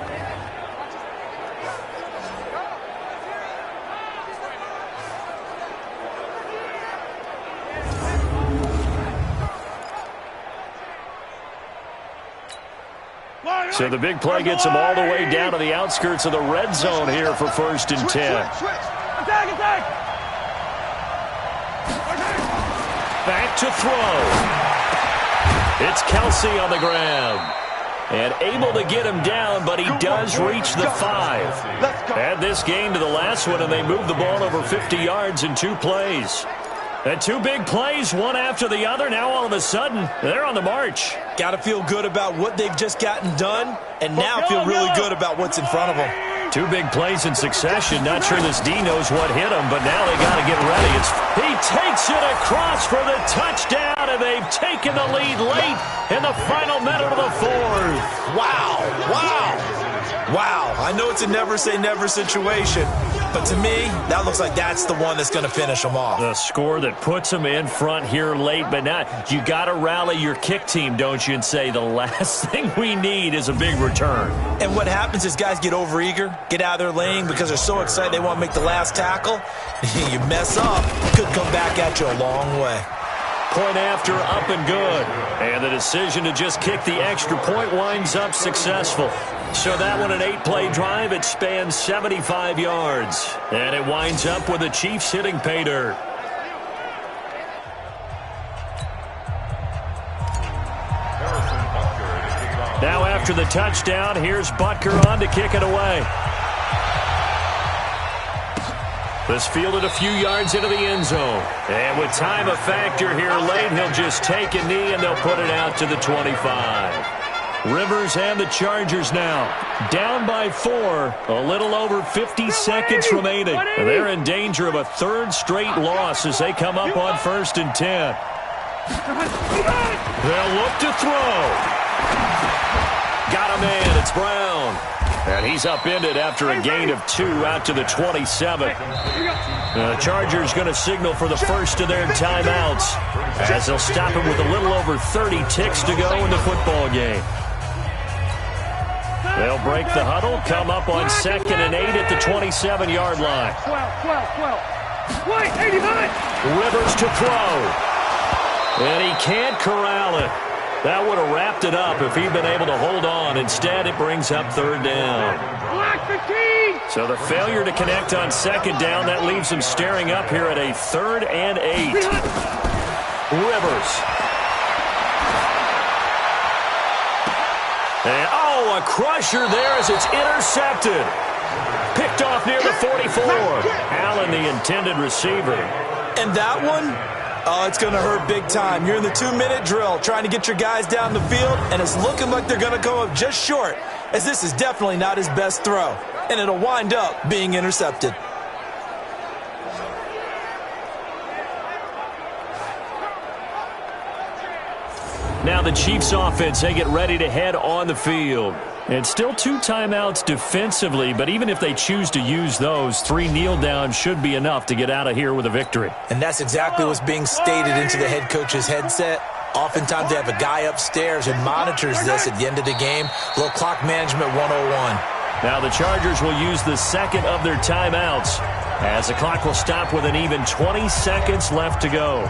So the big play gets them all the way down to the outskirts of the red zone here for 1st and 10. Attack! Back to throw. It's Kelsey on the ground. And able to get him down, but he does reach the 5. Add this game to the last one, and they move the ball over 50 yards in 2 plays. And 2 big plays, one after the other. Now all of a sudden, they're on the march. Got to feel good about what they've just gotten done, and now feel really good about what's in front of them. 2 big plays in succession. Not sure this D knows what hit him, but now they got to get ready. He takes it across for the touchdown, and they've taken the lead late in the final minute of the 4th. Wow. I know it's a never-say-never situation, but to me, that looks like that's the one that's going to finish them off. The score that puts them in front here late, but now you got to rally your kick team, don't you, and say the last thing we need is a big return. And what happens is guys get overeager, get out of their lane because they're so excited they want to make the last tackle. You mess up, it could come back at you a long way. Point after, up and good. And the decision to just kick the extra point winds up successful. So that one, an 8-play drive, it spans 75 yards. And it winds up with the Chiefs hitting pay dirt. Now after the touchdown, here's Butker on to kick it away. This fielded a few yards into the end zone. And with time a factor here late, he'll just take a knee and they'll put it out to the 25. Rivers and the Chargers now down by 4. A little over 50 seconds remaining. And they're in danger of a 3rd straight loss as they come up on 1st and 10. They'll look to throw. Got a man. It's Brown. And he's upended after a gain of 2 out to the 27. The Chargers going to signal for the first of their timeouts as they'll stop him with a little over 30 ticks to go in the football game. They'll break the huddle, come up on 2nd and 8 at the 27-yard line. 12. Rivers to throw. And he can't corral it. That would have wrapped it up if he'd been able to hold on. Instead, it brings up 3rd down. So the failure to connect on 2nd down, that leaves him staring up here at a 3rd and 8. Rivers. And, a crusher there as it's intercepted. Picked off near the 44. Allen, the intended receiver. And that one? Oh, it's going to hurt big time. You're in the 2-minute drill trying to get your guys down the field, and it's looking like they're going to come up just short, as this is definitely not his best throw, and it'll wind up being intercepted. Now the Chiefs offense, they get ready to head on the field. And still 2 timeouts defensively, but even if they choose to use those, 3 kneel downs should be enough to get out of here with a victory. And that's exactly what's being stated into the head coach's headset. Oftentimes they have a guy upstairs who monitors this at the end of the game. A little clock management 101. Now the Chargers will use the 2nd of their timeouts as the clock will stop with an even 20 seconds left to go.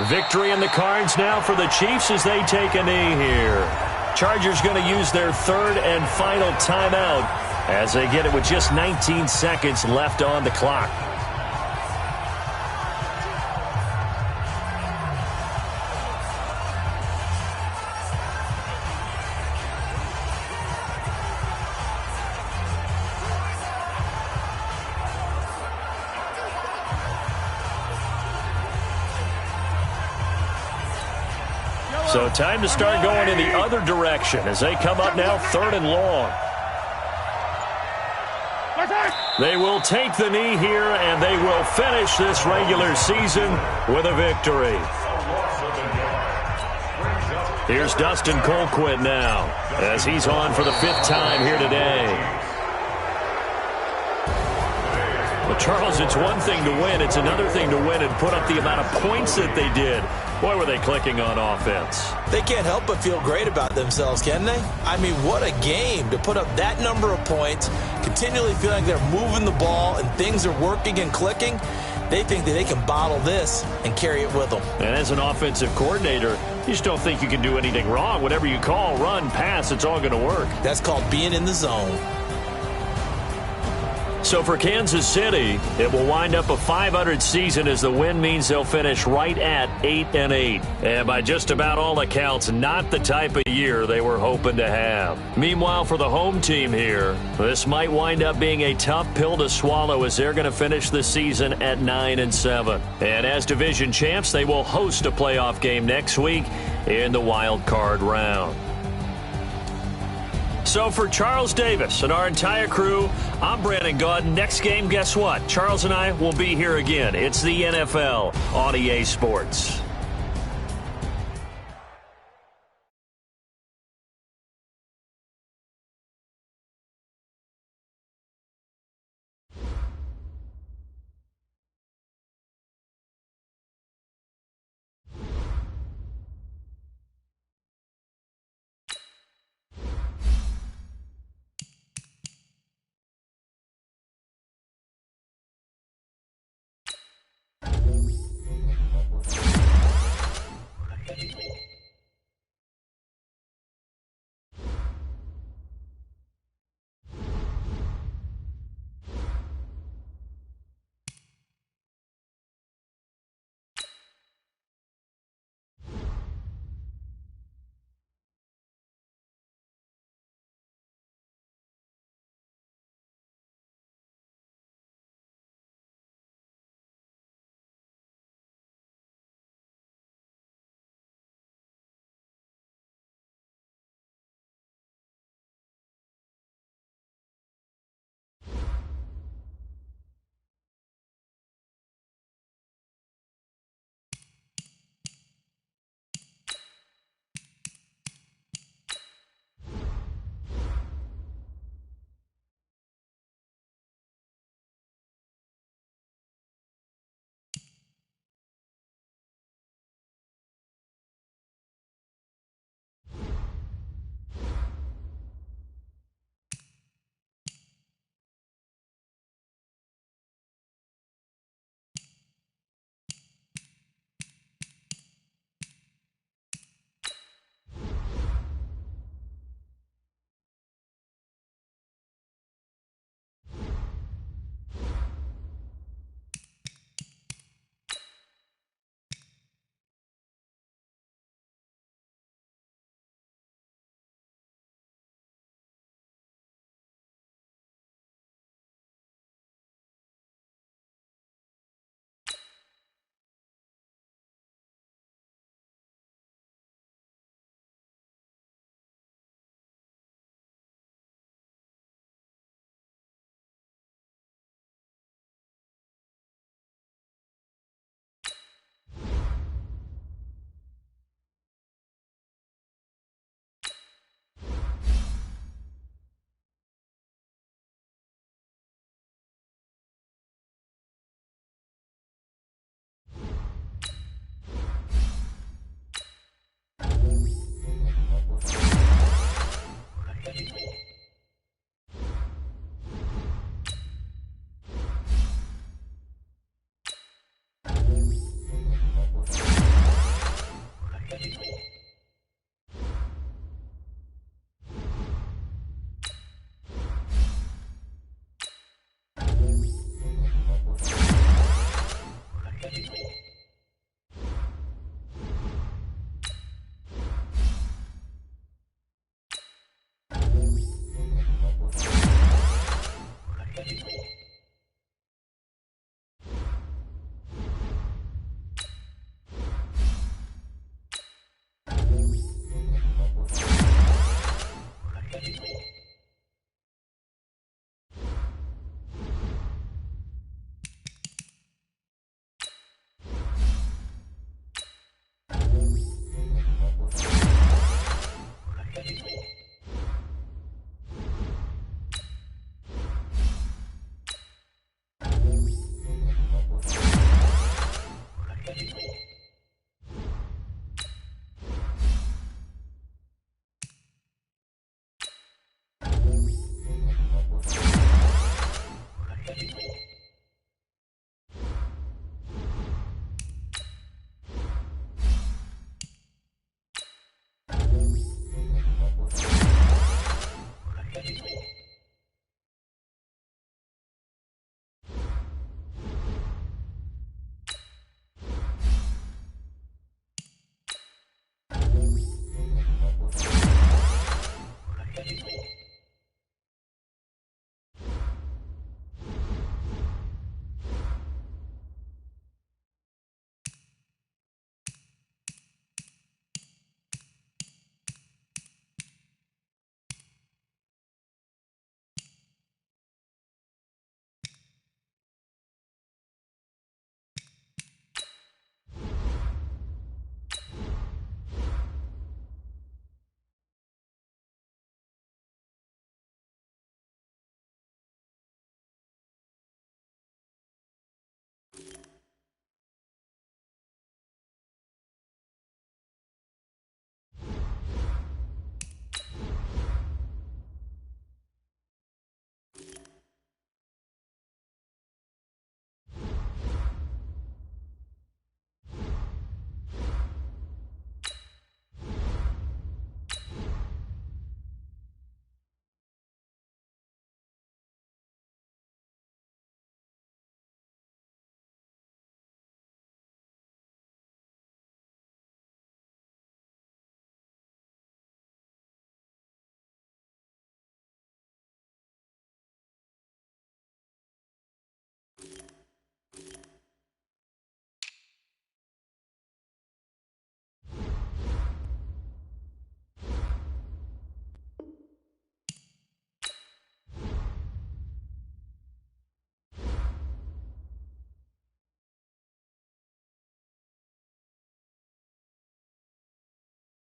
Victory in the cards now for the Chiefs as they take a knee here. Chargers going to use their 3rd and final timeout as they get it with just 19 seconds left on the clock. So time to start going in the other direction as they come up now 3rd and long. They will take the knee here, and they will finish this regular season with a victory. Here's Dustin Colquitt now as he's on for the 5th time here today. Well, Charles, it's one thing to win. It's another thing to win and put up the amount of points that they did. Boy, were they clicking on offense. They can't help but feel great about themselves, can they? I mean, what a game to put up that number of points, continually feel like they're moving the ball and things are working and clicking. They think that they can bottle this and carry it with them. And as an offensive coordinator, you just don't think you can do anything wrong. Whatever you call, run, pass, it's all going to work. That's called being in the zone. So for Kansas City, it will wind up a .500 season as the win means they'll finish right at 8-8. And by just about all accounts, not the type of year they were hoping to have. Meanwhile, for the home team here, this might wind up being a tough pill to swallow as they're going to finish the season at 9-7. And as division champs, they will host a playoff game next week in the wild card round. So for Charles Davis and our entire crew, I'm Brandon Gaudin. Next game, guess what? Charles and I will be here again. It's the NFL on EA Sports.